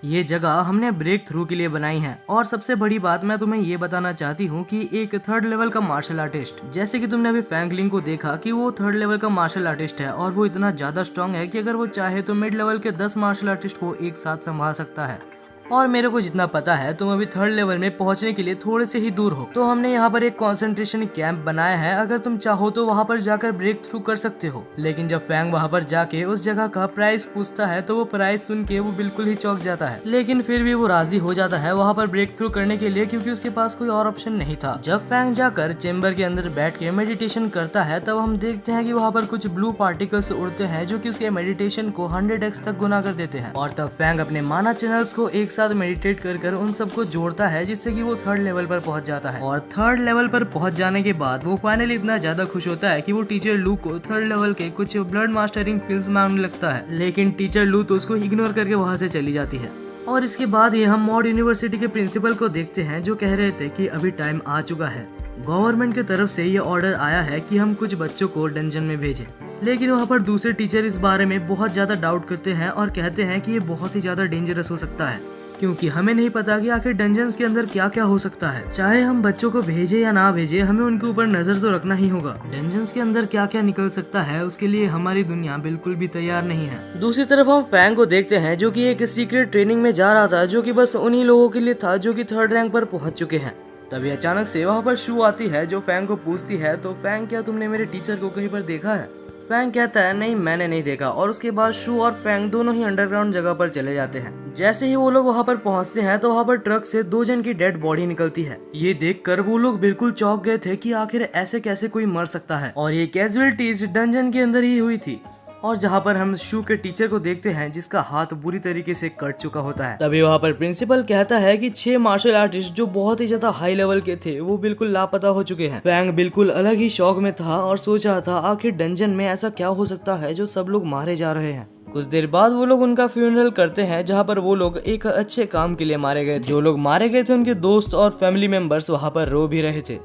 ये जगह हमने ब्रेक थ्रू के लिए बनाई है और सबसे बड़ी बात मैं तुम्हें ये बताना चाहती हूँ कि एक थर्ड लेवल का मार्शल आर्टिस्ट, जैसे कि तुमने अभी फैंगलिंग को देखा कि वो थर्ड लेवल का मार्शल आर्टिस्ट है और वो इतना ज्यादा स्ट्रांग है कि अगर वो चाहे तो मिड लेवल के 10 मार्शल आर्टिस्ट को एक साथ संभाल सकता है। और मेरे को जितना पता है तुम अभी थर्ड लेवल में पहुंचने के लिए थोड़े से ही दूर हो, तो हमने यहाँ पर एक कंसंट्रेशन कैंप बनाया है, अगर तुम चाहो तो वहाँ पर जाकर ब्रेक थ्रू कर सकते हो। लेकिन जब फैंग वहाँ पर जाके उस जगह का प्राइस पूछता है तो वो प्राइस सुन के वो बिल्कुल ही चौंक जाता है, लेकिन फिर भी वो राजी हो जाता है वहाँ पर ब्रेक थ्रू करने के लिए, क्योंकि उसके पास कोई और ऑप्शन नहीं था। जब फैंग जाकर चेम्बर के अंदर बैठ के मेडिटेशन करता है तब हम देखते हैं कि वहाँ पर कुछ ब्लू पार्टिकल्स उड़ते हैं जो कि उसके मेडिटेशन को 100x तक गुना कर देते हैं। और तब फैंग अपने माना चैनल्स को एक साथ मेडिटेट कर उन सबको जोड़ता है, जिससे कि वो थर्ड लेवल पर पहुंच जाता है। और थर्ड लेवल पर पहुंच जाने के बाद वो फाइनली इतना ज्यादा खुश होता है कि वो टीचर लू को थर्ड लेवल के कुछ ब्लड मास्टरिंग पिल्स मांगने लगता है, लेकिन टीचर लू तो उसको इग्नोर करके वहां से चली जाती है। और इसके बाद ही हम मॉड यूनिवर्सिटी के प्रिंसिपल को देखते हैं जो कह रहे थे कि अभी टाइम आ चुका है, गवर्नमेंट की तरफ से ये ऑर्डर आया है कि हम कुछ बच्चों को डंजन में भेजें। लेकिन वहाँ पर दूसरे टीचर इस बारे में बहुत ज्यादा डाउट करते हैं और कहते हैं कि ये बहुत ही ज्यादा डेंजरस हो सकता है। क्योंकि हमें नहीं पता कि आखिर डंजन्स के अंदर क्या क्या हो सकता है। चाहे हम बच्चों को भेजे या ना भेजे, हमें उनके ऊपर नजर तो रखना ही होगा। डंजन्स के अंदर क्या क्या निकल सकता है उसके लिए हमारी दुनिया बिल्कुल भी तैयार नहीं है। दूसरी तरफ हम फैंग को देखते हैं जो कि एक सीक्रेट ट्रेनिंग में जा रहा था, जो कि बस उन्हीं लोगों के लिए था जो कि 3rd रैंक पर पहुंच चुके हैं। तभी अचानक से वहाँ पर शू आती है जो फैंग को पूछती है, तो फैंग क्या तुमने मेरे टीचर को कहीं पर देखा है? फैंग कहता है नहीं मैंने नहीं देखा, और उसके बाद शू और फैंग दोनों ही अंडरग्राउंड जगह पर चले जाते हैं। जैसे ही वो लोग वहाँ पर पहुँचते हैं तो वहाँ पर ट्रक से 2 जन की डेड बॉडी निकलती है। ये देखकर वो लोग बिल्कुल चौंक गए थे कि आखिर ऐसे कैसे कोई मर सकता है, और ये कैजुअलिटीज डंजन के अंदर ही हुई थी। और जहाँ पर हम शू के टीचर को देखते हैं जिसका हाथ बुरी तरीके से कट चुका होता है। तभी वहाँ पर प्रिंसिपल कहता है कि 6 मार्शल आर्टिस्ट जो बहुत ही ज्यादा हाई लेवल के थे वो बिल्कुल लापता हो चुके हैं। फैंग बिल्कुल अलग ही शौक में था और सोच रहा था आखिर डंजन में ऐसा क्या हो सकता है जो सब लोग मारे जा रहे हैं। कुछ देर बाद वो लोग उनका फ्यूनरल करते हैं, जहाँ पर वो लोग एक अच्छे काम के लिए मारे गए थे। जो लोग मारे गए थे उनके दोस्त और फैमिली मेंबर्स वहाँ पर रो भी रहे थे।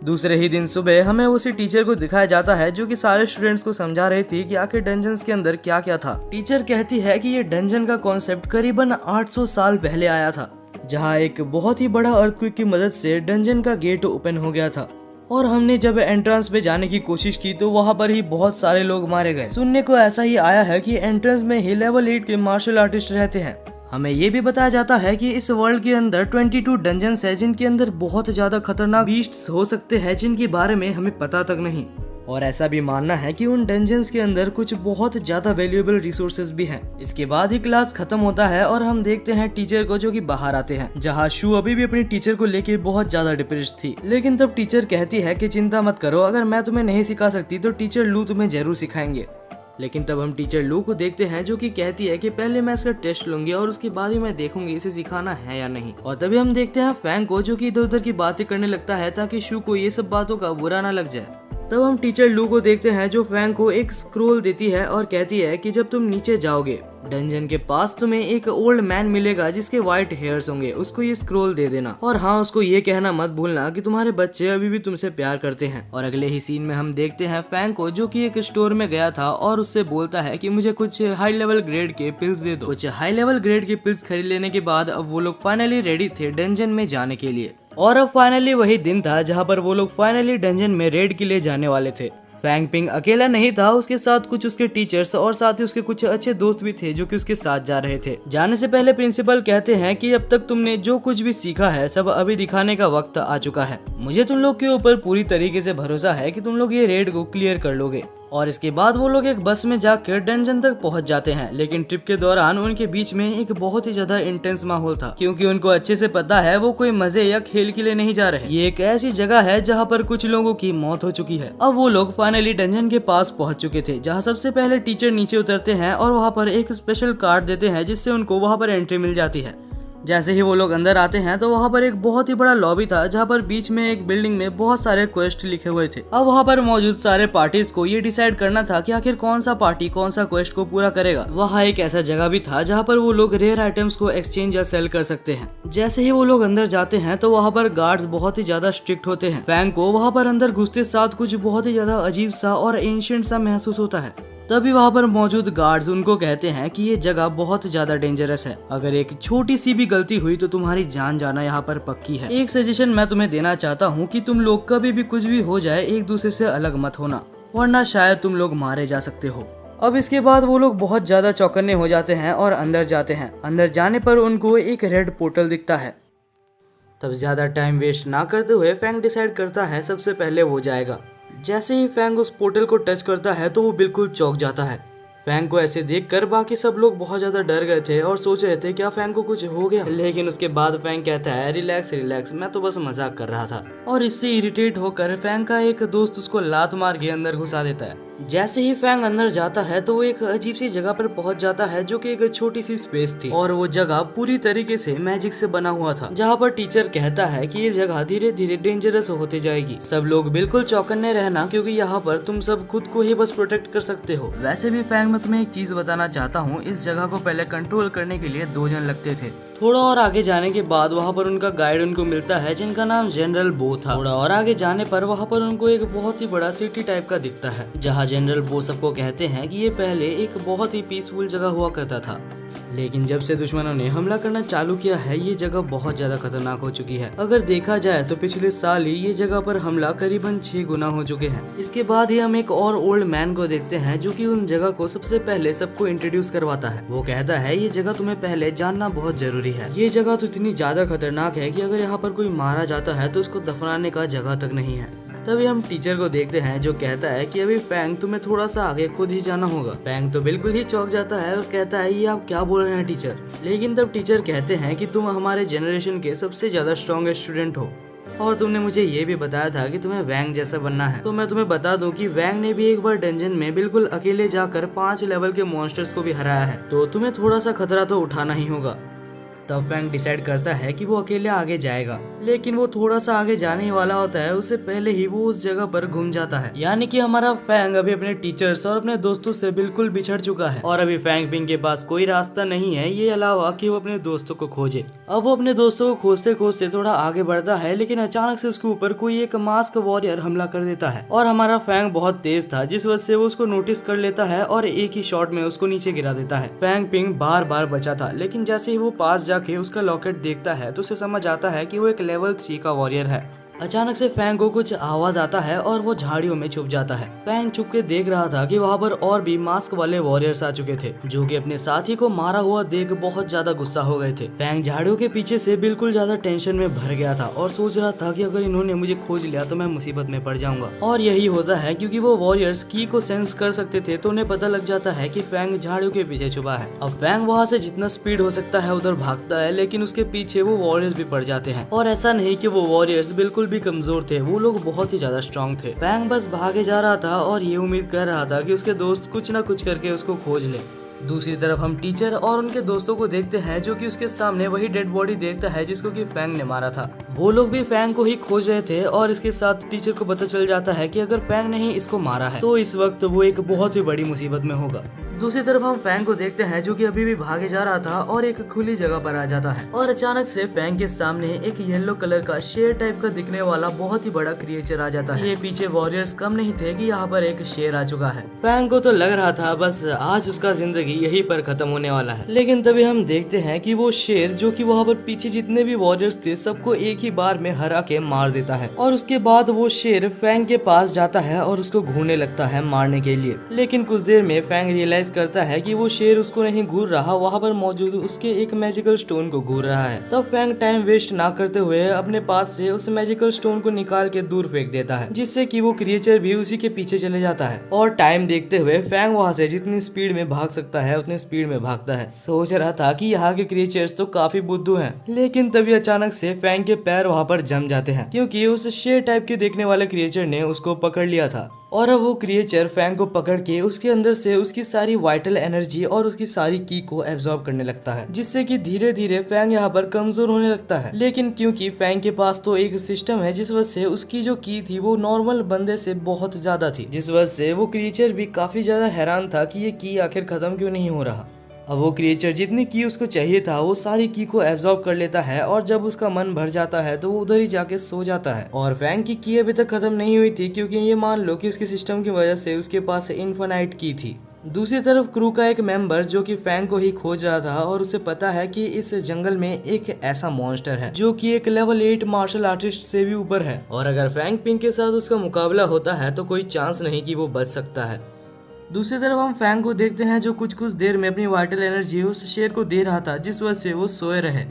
दूसरे ही दिन सुबह हमें उसी टीचर को दिखाया जाता है जो कि सारे स्टूडेंट्स को समझा रही थी कि आखिर डंजन्स के अंदर क्या क्या था। टीचर कहती है कि ये डंजन का कॉन्सेप्ट करीबन 800 साल पहले आया था, जहाँ एक बहुत ही बड़ा अर्थक्वेक की मदद से डंजन का गेट ओपन हो गया था, और हमने जब एंट्रेंस पे जाने की कोशिश की तो वहाँ पर ही बहुत सारे लोग मारे गए। सुनने को ऐसा ही आया है कि एंट्रेंस में ही लेवल 8 के मार्शल आर्टिस्ट रहते हैं। हमें ये भी बताया जाता है कि इस वर्ल्ड के अंदर 22 डंजन्स है जिनके अंदर बहुत ज्यादा खतरनाक बीस्ट्स हो सकते हैं जिनके बारे में हमें पता तक नहीं। और ऐसा भी मानना है कि उन डंजन्स के अंदर कुछ बहुत ज्यादा वैल्यूएबल रिसोर्सेज भी हैं। इसके बाद ही क्लास खत्म होता है और हम देखते हैं टीचर को जो कि बाहर आते हैं, जहाँ शू अभी भी अपनी टीचर को लेके बहुत ज्यादा डिप्रेस्ड थी। लेकिन तब टीचर कहती है कि चिंता मत करो, अगर मैं तुम्हें नहीं सिखा सकती तो टीचर लू तुम्हें जरूर सिखाएंगे। लेकिन तब हम टीचर लू को देखते हैं जो कि कहती है कि पहले मैं इसका टेस्ट लूंगी और उसके बाद ही मैं देखूंगी इसे सिखाना है या नहीं। और तभी हम देखते हैं फैंग को जो कि इधर उधर की बातें करने लगता है ताकि शू को ये सब बातों का बुरा ना लग जाए। तब हम टीचर लू को देखते हैं जो फैंग को एक स्क्रोल देती है और कहती है कि जब तुम नीचे जाओगे डंजन के पास तुम्हें एक ओल्ड मैन मिलेगा जिसके व्हाइट हेयर्स होंगे, उसको ये स्क्रोल दे देना, और हाँ उसको ये कहना मत भूलना कि तुम्हारे बच्चे अभी भी तुमसे प्यार करते हैं। और अगले ही सीन में हम देखते हैं फैंग को जो कि एक स्टोर में गया था और उससे बोलता है कि मुझे कुछ हाई लेवल ग्रेड के पिल्स दे दो। कुछ हाई लेवल ग्रेड के पिल्स खरीद लेने के बाद अब वो लोग फाइनली रेडी थे डंजन में जाने के लिए। और अब फाइनली वही दिन था जहाँ पर वो लोग फाइनली डंजन में रेड के लिए जाने वाले थे। फैंग पिंग अकेला नहीं था, उसके साथ कुछ उसके टीचर्स और साथ ही उसके कुछ अच्छे दोस्त भी थे जो कि उसके साथ जा रहे थे। जाने से पहले प्रिंसिपल कहते हैं कि अब तक तुमने जो कुछ भी सीखा है सब अभी दिखाने का वक्त आ चुका है। मुझे तुम लोग के ऊपर पूरी तरीके से भरोसा है कि तुम लोग ये रेड को क्लियर कर लोगे। और इसके बाद वो लोग एक बस में जाकर डंजन तक पहुंच जाते हैं। लेकिन ट्रिप के दौरान उनके बीच में एक बहुत ही ज्यादा इंटेंस माहौल था, क्योंकि उनको अच्छे से पता है वो कोई मजे या खेल के लिए नहीं जा रहे। ये एक ऐसी जगह है जहाँ पर कुछ लोगों की मौत हो चुकी है। अब वो लोग फाइनली डंजन के पास पहुंच चुके थे, जहाँ सबसे पहले टीचर नीचे उतरते हैं और वहाँ पर एक स्पेशल कार्ड देते हैं जिससे उनको वहाँ पर एंट्री मिल जाती है। जैसे ही वो लोग अंदर आते हैं तो वहाँ पर एक बहुत ही बड़ा लॉबी था, जहाँ पर बीच में एक बिल्डिंग में बहुत सारे क्वेस्ट लिखे हुए थे। अब वहाँ पर मौजूद सारे पार्टीज को ये डिसाइड करना था कि आखिर कौन सा पार्टी कौन सा क्वेस्ट को पूरा करेगा। वहाँ एक ऐसा जगह भी था जहाँ पर वो लोग रेयर आइटम्स को एक्सचेंज या सेल कर सकते हैं। जैसे ही वो लोग अंदर जाते हैं तो वहाँ पर गार्ड्स बहुत ही ज्यादा स्ट्रिक्ट होते हैं। फैंग को वहाँ पर अंदर घुसते साथ कुछ बहुत ही ज्यादा अजीब सा और एंशिएंट सा महसूस होता है। तभी वहाँ पर मौजूद गार्ड्स उनको कहते हैं कि ये जगह बहुत ज्यादा डेंजरस है, अगर एक छोटी सी भी गलती हुई तो तुम्हारी जान जाना यहाँ पर पक्की है। एक सजेशन मैं तुम्हें देना चाहता हूँ कि तुम लोग कभी भी कुछ भी हो जाए एक दूसरे से अलग मत होना, वरना शायद तुम लोग मारे जा सकते हो। अब इसके बाद वो लोग बहुत ज्यादा चौकन्ने हो जाते हैं और अंदर जाते हैं। अंदर जाने पर उनको एक रेड पोर्टल दिखता है। तब ज्यादा टाइम वेस्ट ना करते हुए फैंग डिसाइड करता है सबसे पहले वो जाएगा। जैसे ही फैंग उस पोर्टल को टच करता है तो वो बिल्कुल चौंक जाता है। फैंग को ऐसे देखकर बाकी सब लोग बहुत ज्यादा डर गए थे और सोच रहे थे क्या फैंग को कुछ हो गया। लेकिन उसके बाद फैंग कहता है रिलैक्स रिलैक्स, मैं तो बस मजाक कर रहा था। और इससे इरिटेट होकर फैंग का एक दोस्त उसको लात मार के अंदर घुसा देता है। जैसे ही फैंग अंदर जाता है तो वो एक अजीब सी जगह पर पहुंच जाता है जो कि एक छोटी सी स्पेस थी, और वो जगह पूरी तरीके से मैजिक से बना हुआ था, जहाँ पर टीचर कहता है कि ये जगह धीरे धीरे डेंजरस होते जाएगी। सब लोग बिल्कुल चौकन्ने रहना, क्योंकि यहाँ पर तुम सब खुद को ही बस प्रोटेक्ट कर सकते हो। वैसे भी फैंग, मैं तुम्हें एक चीज बताना चाहता हूँ, इस जगह को पहले कंट्रोल करने के लिए 2 जन लगते थे। थोड़ा और आगे जाने के बाद वहाँ पर उनका गाइड उनको मिलता है जिनका नाम जनरल बो था। थोड़ा और आगे जाने पर वहाँ पर उनको एक बहुत ही बड़ा सिटी टाइप का दिखता है, जहाँ जनरल बो सबको कहते हैं कि ये पहले एक बहुत ही पीसफुल जगह हुआ करता था। लेकिन जब से दुश्मनों ने हमला करना चालू किया है, ये जगह बहुत ज्यादा खतरनाक हो चुकी है। अगर देखा जाए तो पिछले साल ही ये जगह पर हमला करीबन 6 गुना हो चुके हैं। इसके बाद ही हम एक और ओल्ड मैन को देखते हैं जो कि उन जगह को सबसे पहले सबको इंट्रोड्यूस करवाता है। वो कहता है ये जगह तुम्हें पहले जानना बहुत जरूरी है। ये जगह तो इतनी ज्यादा खतरनाक है कि अगर यहाँ पर कोई मारा जाता है तो उसको दफनाने का जगह तक नहीं है। तभी हम टीचर को देखते हैं जो कहता है कि अभी फैंग तुम्हें थोड़ा सा आगे खुद ही जाना होगा। फैंग तो बिल्कुल ही चौंक जाता है और कहता है ये आप क्या बोल रहे हैं टीचर। लेकिन तब टीचर कहते हैं कि तुम हमारे जनरेशन के सबसे ज्यादा स्ट्रॉन्गेस्ट स्टूडेंट हो और तुमने मुझे ये भी बताया था कि तुम्हें वैंग जैसा बनना है। तो मैं तुम्हें बता दूं कि वैंग ने भी एक बार डंजन में बिल्कुल अकेले जाकर 5 लेवल के मॉन्स्टर्स को भी हराया है, तो तुम्हें थोड़ा सा खतरा तो उठाना ही होगा। तब फैंग डिसाइड करता है कि वो अकेले आगे जाएगा, लेकिन वो थोड़ा सा आगे जाने ही वाला होता है उससे पहले ही वो उस जगह पर घूम जाता है। यानी कि हमारा फैंग अभी अपने टीचर्स और अपने दोस्तों से बिल्कुल बिछड़ चुका है और अभी फैंग पिंग के पास कोई रास्ता नहीं है ये अलावा कि वो अपने दोस्तों को खोजे। अब वो अपने दोस्तों को खोजते खोजते थोड़ा आगे बढ़ता है, लेकिन अचानक से उसके ऊपर कोई एक मास्क वॉरियर हमला कर देता है और हमारा फैंग बहुत तेज था जिस वजह से वो उसको नोटिस कर लेता है और एक ही शॉट में उसको नीचे गिरा देता है। फैंग पिंग बार बार बचा था, लेकिन जैसे ही वो पास जाके उसका लॉकेट देखता है तो उसे समझ आता है कि वो एक लेवल 3 का वॉरियर है। अचानक से फैंग को कुछ आवाज आता है और वो झाड़ियों में छुप जाता है। फैंग छुप के देख रहा था कि वहाँ पर और भी मास्क वाले वॉरियर्स आ चुके थे जो कि अपने साथी को मारा हुआ देख बहुत ज्यादा गुस्सा हो गए थे। फैंग झाड़ियों के पीछे से बिल्कुल ज्यादा टेंशन में भर गया था और सोच रहा था कि अगर इन्होंने मुझे खोज लिया तो मैं मुसीबत में पड़ जाऊंगा। और यही होता है क्योंकि वो वॉरियर्स की को सेंस कर सकते थे तो उन्हें पता लग जाता है कि फैंग झाड़ियों के पीछे छुपा है। अब फैंग वहाँ से जितना स्पीड हो सकता है उधर भागता है, लेकिन उसके पीछे वो वॉरियर्स भी पड़ जाते हैं। और ऐसा नहीं कि वो वॉरियर्स बिल्कुल भी कमजोर थे, वो लोग बहुत ही ज्यादा स्ट्रॉन्ग थे। फैंग बस भागे जा रहा था और ये उम्मीद कर रहा था कि उसके दोस्त कुछ ना कुछ करके उसको खोज ले। दूसरी तरफ हम टीचर और उनके दोस्तों को देखते हैं जो कि उसके सामने वही डेड बॉडी देखता है जिसको कि फैंग ने मारा था। वो लोग भी फैंग को ही खोज रहे थे और इसके साथ टीचर को पता चल जाता है कि अगर फैंग ने ही इसको मारा है तो इस वक्त वो एक बहुत ही बड़ी मुसीबत में होगा। दूसरी तरफ हम फैंग को देखते हैं जो कि अभी भी भागे जा रहा था और एक खुली जगह पर आ जाता है और अचानक से फैंग के सामने एक येलो कलर का शेर टाइप का दिखने वाला बहुत ही बड़ा क्रिएचर आ जाता है। ये पीछे वॉरियर्स कम नहीं थे कि यहाँ पर एक शेर आ चुका है। फैंग को तो लग रहा था बस आज उसका जिंदगी यहीं पर खत्म होने वाला है, लेकिन तभी हम देखते हैं कि वो शेर जो कि वहाँ पर पीछे जितने भी वॉरियर्स थे सबको एक ही बार में हरा के मार देता है। और उसके बाद वो शेर फैंग के पास जाता है और उसको घूरने लगता है मारने के लिए, लेकिन कुछ देर में फैंग रियलाइज करता है कि वो शेर उसको नहीं घूर रहा, वहाँ पर मौजूद उसके एक मैजिकल स्टोन को घूर रहा है। तब फैंग टाइम वेस्ट ना करते हुए अपने पास से उस मैजिकल स्टोन को निकाल के दूर फेंक देता है, जिससे कि वो क्रिएचर भी उसी के पीछे चले जाता है। और टाइम देखते हुए फैंग वहाँ से जितनी स्पीड में भाग सकता है उतनी स्पीड में भागता है। सोच रहा था कि यहाँ के क्रिएचर्स तो काफी बुद्धू हैं, लेकिन तभी अचानक से फैंग के पैर वहाँ पर जम जाते हैं क्योंकि उस शेर टाइप के देखने वाले क्रिएचर ने उसको पकड़ लिया था। और अब वो क्रिएचर फैंग को पकड़ के उसके अंदर से उसकी सारी वाइटल एनर्जी और उसकी सारी की को एब्जॉर्ब करने लगता है, जिससे कि धीरे धीरे फैंग यहाँ पर कमजोर होने लगता है। लेकिन क्योंकि फैंग के पास तो एक सिस्टम है जिस वजह से उसकी जो की थी वो नॉर्मल बंदे से बहुत ज्यादा थी, जिस वजह से वो क्रिएचर भी काफी ज्यादा हैरान था कि ये की आखिर खत्म क्यों नहीं हो रहा। अब वो क्रिएचर जितनी की उसको चाहिए था वो सारी की को एब्जॉर्ब कर लेता है और जब उसका मन भर जाता है तो वो उधर ही जाके सो जाता है। और फैंग की की अभी तक खत्म नहीं हुई थी क्योंकि ये मान लो कि उसके सिस्टम की वजह से उसके पास इन्फिनाइट की थी। दूसरी तरफ क्रू का एक मेंबर जो कि फैंग को ही खोज रहा था और उसे पता है कि इस जंगल में एक ऐसा मॉन्स्टर है जो कि एक लेवल 8 मार्शल आर्टिस्ट से भी ऊपर है और अगर फैंग पिंग के साथ उसका मुकाबला होता है तो कोई चांस नहीं कि वो बच सकता है। दूसरी तरफ हम फैंग को देखते हैं जो कुछ देर में अपनी वाइटल एनर्जी उस शेर को दे रहा था जिस वजह से वो सोए रहे।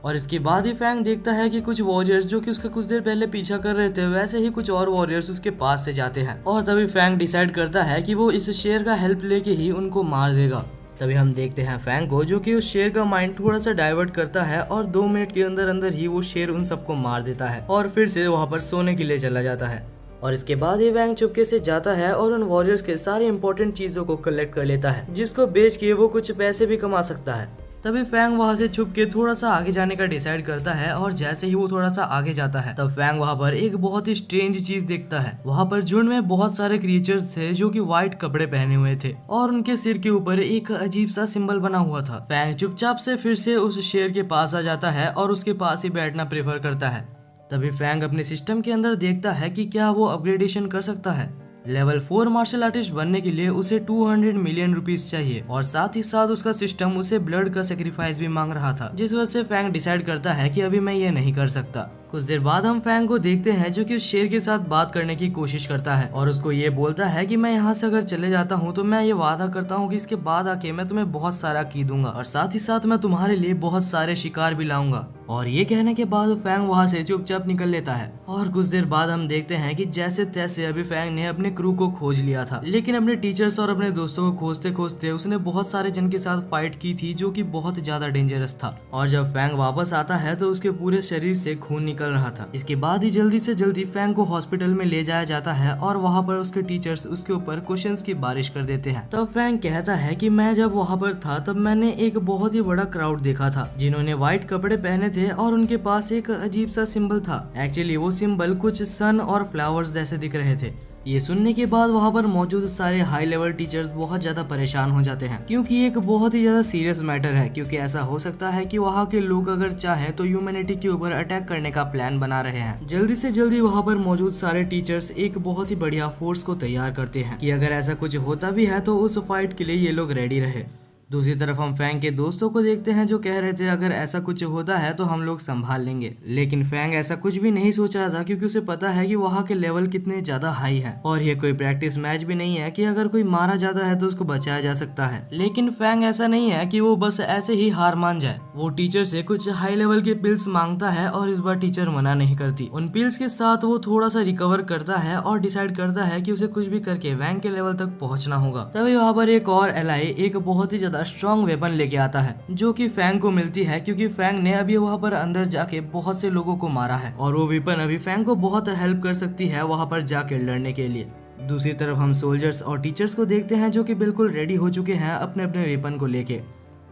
और इसके बाद ही फैंग देखता है कि कुछ वॉरियर्स जो कि उसका कुछ देर पहले पीछा कर रहे थे वैसे ही कुछ और वॉरियर्स उसके पास से जाते हैं और तभी फैंग डिसाइड करता है कि वो इस शेर का हेल्प लेके ही उनको मार देगा। तभी हम देखते हैं फैंग को जो कि उस शेर का माइंड थोड़ा सा डाइवर्ट करता है और 2 मिनट के अंदर अंदर ही वो शेर उन सबको मार देता है और फिर से वहाँ पर सोने के लिए चला जाता है। और इसके बाद ही फैंग चुपके से जाता है और उन वॉरियर्स के सारे इंपॉर्टेंट चीजों को कलेक्ट कर लेता है जिसको बेच के वो कुछ पैसे भी कमा सकता है। तभी फैंग वहाँ से छुप के थोड़ा सा आगे जाने का डिसाइड करता है और जैसे ही वो थोड़ा सा आगे जाता है तब फैंग वहाँ पर एक बहुत ही स्ट्रेंज चीज देखता है। वहाँ पर झुंड में बहुत सारे क्रिएचर्स थे जो कि व्हाइट कपड़े पहने हुए थे और उनके सिर के ऊपर एक अजीब सा सिंबल बना हुआ था। फैंग चुपचाप से फिर से उस शेर के पास आ जाता है और उसके पास ही बैठना प्रेफर करता है। तभी फैंग अपने सिस्टम के अंदर देखता है कि क्या वो अपग्रेडेशन कर सकता है, लेवल 4 मार्शल आर्टिस्ट बनने के लिए उसे 200 मिलियन रुपीस चाहिए और साथ ही साथ उसका सिस्टम उसे ब्लड का सेक्रीफाइस भी मांग रहा था, जिस वजह से फैंग डिसाइड करता है कि अभी मैं ये नहीं कर सकता। कुछ देर बाद हम फैंग को देखते हैं जो कि उस शेर के साथ बात करने की कोशिश करता है और उसको ये बोलता है कि मैं यहाँ से अगर चले जाता हूँ तो मैं ये वादा करता हूँ कि इसके बाद आके मैं तुम्हें बहुत सारा की दूंगा और साथ ही साथ मैं तुम्हारे लिए बहुत सारे शिकार भी लाऊंगा। और ये कहने के बाद फैंग वहाँ से चुपचाप निकल लेता है। और कुछ देर बाद हम देखते हैं कि जैसे तैसे अभी फैंग ने अपने क्रू को खोज लिया था, लेकिन अपने टीचर्स और अपने दोस्तों को खोजते खोजते उसने बहुत सारे जन के साथ फाइट की थी जो कि बहुत ज्यादा डेंजरस था। और जब फैंग वापस आता है तो उसके पूरे शरीर से खून निकल रहा था। इसके बाद ही जल्दी से जल्दी फैंग को हॉस्पिटल में ले जाया जाता है और वहाँ पर उसके टीचर्स उसके ऊपर क्वेश्चंस की बारिश कर देते हैं। तब फैंग कहता है कि मैं जब वहाँ पर था तब मैंने एक बहुत ही बड़ा क्राउड देखा था जिन्होंने व्हाइट कपड़े पहने थे और उनके पास एक अजीब सा सिंबल था। एक्चुअली वो सिंबल कुछ सन और फ्लावर्स जैसे दिख रहे थे। ये सुनने के बाद वहाँ पर मौजूद सारे हाई लेवल टीचर्स बहुत ज्यादा परेशान हो जाते हैं क्योंकि ये एक बहुत ही ज्यादा सीरियस मैटर है, क्योंकि ऐसा हो सकता है कि वहाँ के लोग अगर चाहे तो ह्यूमैनिटी के ऊपर अटैक करने का प्लान बना रहे हैं। जल्दी से जल्दी वहाँ पर मौजूद सारे टीचर्स एक बहुत ही बढ़िया फोर्स को तैयार करते हैं कि अगर ऐसा कुछ होता भी है तो उस फाइट के लिए ये लोग रेडी रहे। दूसरी तरफ हम फैंग के दोस्तों को देखते हैं जो कह रहे थे अगर ऐसा कुछ होता है तो हम लोग संभाल लेंगे, लेकिन फैंग ऐसा कुछ भी नहीं सोच रहा था क्योंकि उसे पता है कि वहाँ के लेवल कितने ज्यादा हाई है और ये कोई प्रैक्टिस मैच भी नहीं है कि अगर कोई मारा जाता है तो उसको बचाया जा सकता है। लेकिन फैंग ऐसा नहीं है कि वो बस ऐसे ही हार मान जाए। वो टीचर से कुछ हाई लेवल के पिल्स मांगता है और इस बार टीचर मना नहीं करती। उन पिल्स के साथ वो थोड़ा सा रिकवर करता है और डिसाइड करता है कि उसे कुछ भी करके वैंग के लेवल तक पहुंचना होगा। तभी वहाँ पर एक और एलाई एक बहुत ही ज्यादा स्ट्रॉन्ग वेपन लेके आता है जो कि फैंग को मिलती है क्योंकि फैंग ने अभी वहाँ पर अंदर जाके बहुत से लोगों को मारा है और वो वेपन अभी फैंग को बहुत हेल्प कर सकती है वहाँ पर जाके लड़ने के लिए। दूसरी तरफ हम सोल्जर्स और टीचर्स को देखते हैं जो कि बिल्कुल रेडी हो चुके हैं अपने अपने वेपन को लेके।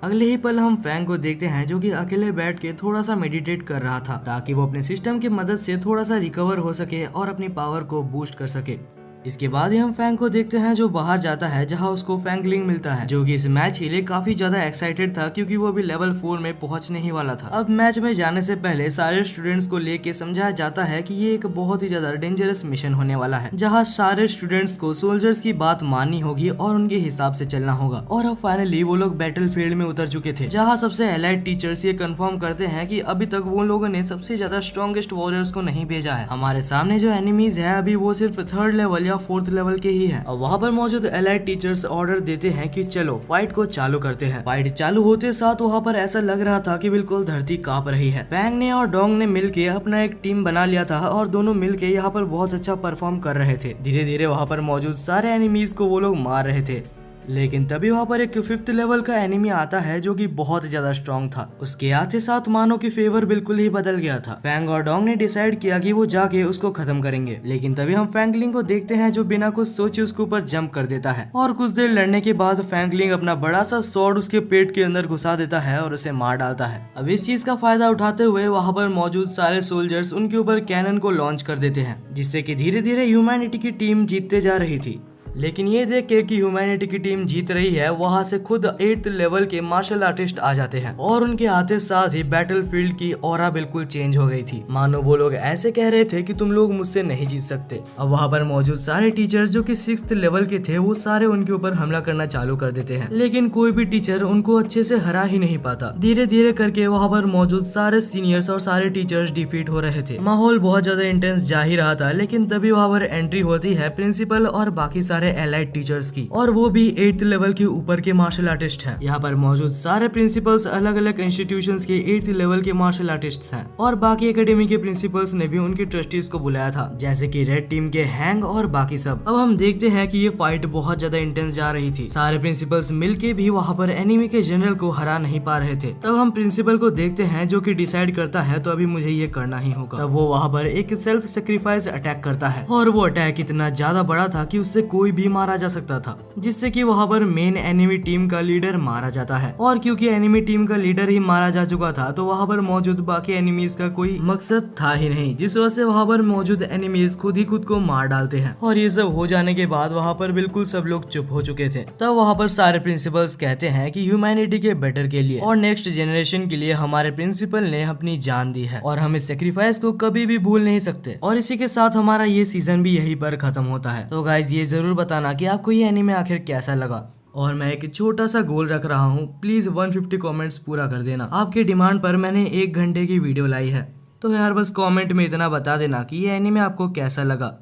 अगले ही पल हम फैंग को देखते हैं जो कि अकेले बैठ के थोड़ा सा मेडिटेट कर रहा था ताकि वो अपने सिस्टम की मदद से थोड़ा सा रिकवर हो सके और अपनी पावर को बूस्ट कर सके। इसके बाद ही हम फैंग को देखते हैं जो बाहर जाता है जहां उसको फैंगलिंग मिलता है जो कि इस मैच के लिए काफी ज्यादा एक्साइटेड था क्योंकि वो भी लेवल 4 में पहुंचने ही वाला था। अब मैच में जाने से पहले सारे स्टूडेंट्स को लेके समझाया जाता है कि ये एक बहुत ही ज्यादा डेंजरस मिशन होने वाला है जहां सारे स्टूडेंट्स को सोल्जर्स की बात माननी होगी और उनके हिसाब से चलना होगा। और अब फाइनली वो लोग बैटल फील्ड में उतर चुके थे जहाँ सबसे एलाइड टीचर्स ये कंफर्म करते हैं कि अभी तक वो लोगों ने सबसे ज्यादा स्ट्रॉन्गेस्ट वॉरियर्स को नहीं भेजा है। हमारे सामने जो एनिमीज है अभी वो सिर्फ 3rd लेवल या 4th लेवल के ही है। और वहाँ पर मौजूद एलाइड टीचर्स ऑर्डर देते हैं कि चलो फाइट को चालू करते हैं। फाइट चालू होते साथ वहाँ पर ऐसा लग रहा था कि बिल्कुल धरती कांप रही है। फैंग ने और डोंग ने मिलके अपना एक टीम बना लिया था और दोनों मिलके यहाँ पर बहुत अच्छा परफॉर्म कर रहे थे। धीरे धीरे वहाँ पर मौजूद सारे एनिमीज को वो लोग मार रहे थे, लेकिन तभी वहाँ पर एक 5th लेवल का एनिमी आता है जो कि बहुत ज्यादा स्ट्रॉन्ग था। उसके आते साथ मानो की फेवर बिल्कुल ही बदल गया था। फैंग और डोंग ने डिसाइड किया कि वो जाके उसको खत्म करेंगे, लेकिन तभी हम फैंगलिंग को देखते हैं जो बिना कुछ सोचे उसके ऊपर जंप कर देता है और कुछ देर लड़ने के बाद फैंगलिंग अपना बड़ा सा स्वॉर्ड उसके पेट के अंदर घुसा देता है और उसे मार डालता है। अब इस चीज का फायदा उठाते हुए वहाँ पर मौजूद सारे सोल्जर्स उनके ऊपर कैनन को लॉन्च कर देते हैं जिससे कि धीरे धीरे ह्यूमैनिटी की टीम जीतते जा रही थी। लेकिन ये देख के कि ह्यूमैनिटी की टीम जीत रही है वहाँ से खुद 8th लेवल के मार्शल आर्टिस्ट आ जाते हैं और उनके आते साथ ही बैटलफील्ड की ऑरा बिल्कुल चेंज हो गई थी। मानो वो लोग ऐसे कह रहे थे कि तुम लोग मुझसे नहीं जीत सकते। अब वहाँ पर मौजूद सारे टीचर्स जो कि 6th लेवल के थे वो सारे उनके ऊपर हमला करना चालू कर देते हैं, लेकिन कोई भी टीचर उनको अच्छे से हरा ही नहीं पाता। धीरे धीरे करके वहाँ पर मौजूद सारे सीनियर्स और सारे टीचर्स डिफीट हो रहे थे। माहौल बहुत ज्यादा इंटेंस जा ही रहा था, लेकिन तभी वहाँ पर एंट्री होती है प्रिंसिपल और बाकी सारे एलाइड टीचर्स की, और वो भी 8th लेवल के ऊपर के मार्शल आर्टिस्ट हैं। यहाँ पर मौजूद सारे प्रिंसिपल्स अलग अलग इंस्टीट्यूशंस के 8th लेवल के मार्शल आर्टिस्ट हैं और बाकी एकेडमी के प्रिंसिपल्स ने भी उनके ट्रस्टीज को बुलाया था जैसे कि रेड टीम के हैंग और बाकी सब। अब हम देखते हैं कि ये फाइट बहुत ज्यादा इंटेंस जा रही थी। सारे प्रिंसिपल्स मिलके भी वहाँ पर एनिमी के जनरल को हरा नहीं पा रहे थे। तब हम प्रिंसिपल को देखते हैं जो कि डिसाइड करता है तो अभी मुझे ये करना ही होगा। तब वो वहाँ पर एक सेल्फ सेक्रीफाइस अटैक करता है और वो अटैक इतना ज्यादा बड़ा था कि उससे कोई भी मारा जा सकता था, जिससे कि वहाँ पर मेन एनिमी टीम का लीडर मारा जाता है। और क्योंकि एनिमी टीम का लीडर ही मारा जा चुका था तो वहाँ पर मौजूद बाकी एनिमीज का कोई मकसद था ही नहीं, जिस वजह से वहाँ पर मौजूद एनिमीज खुद ही खुद को मार डालते हैं। और ये सब हो जाने के बाद वहाँ पर बिल्कुल सब लोग चुप हो चुके थे। तब वहाँ पर सारे प्रिंसिपल्स कहते हैं कि ह्यूमैनिटी के बेटर के लिए और नेक्स्ट जनरेशन के लिए हमारे प्रिंसिपल ने अपनी जान दी है और हम इस सेक्रीफाइस को कभी भी भूल नहीं सकते। और इसी के साथ हमारा ये सीजन भी यहीं पर खत्म होता है। तो गाइज ये जरूर बताना कि आपको ये एनीमे आखिर कैसा लगा। और मैं एक छोटा सा गोल रख रहा हूँ, प्लीज 150 कमेंट्स पूरा कर देना। आपके डिमांड पर मैंने 1 घंटे की वीडियो लाई है, तो यार बस कमेंट में इतना बता देना कि ये एनीमे आपको कैसा लगा।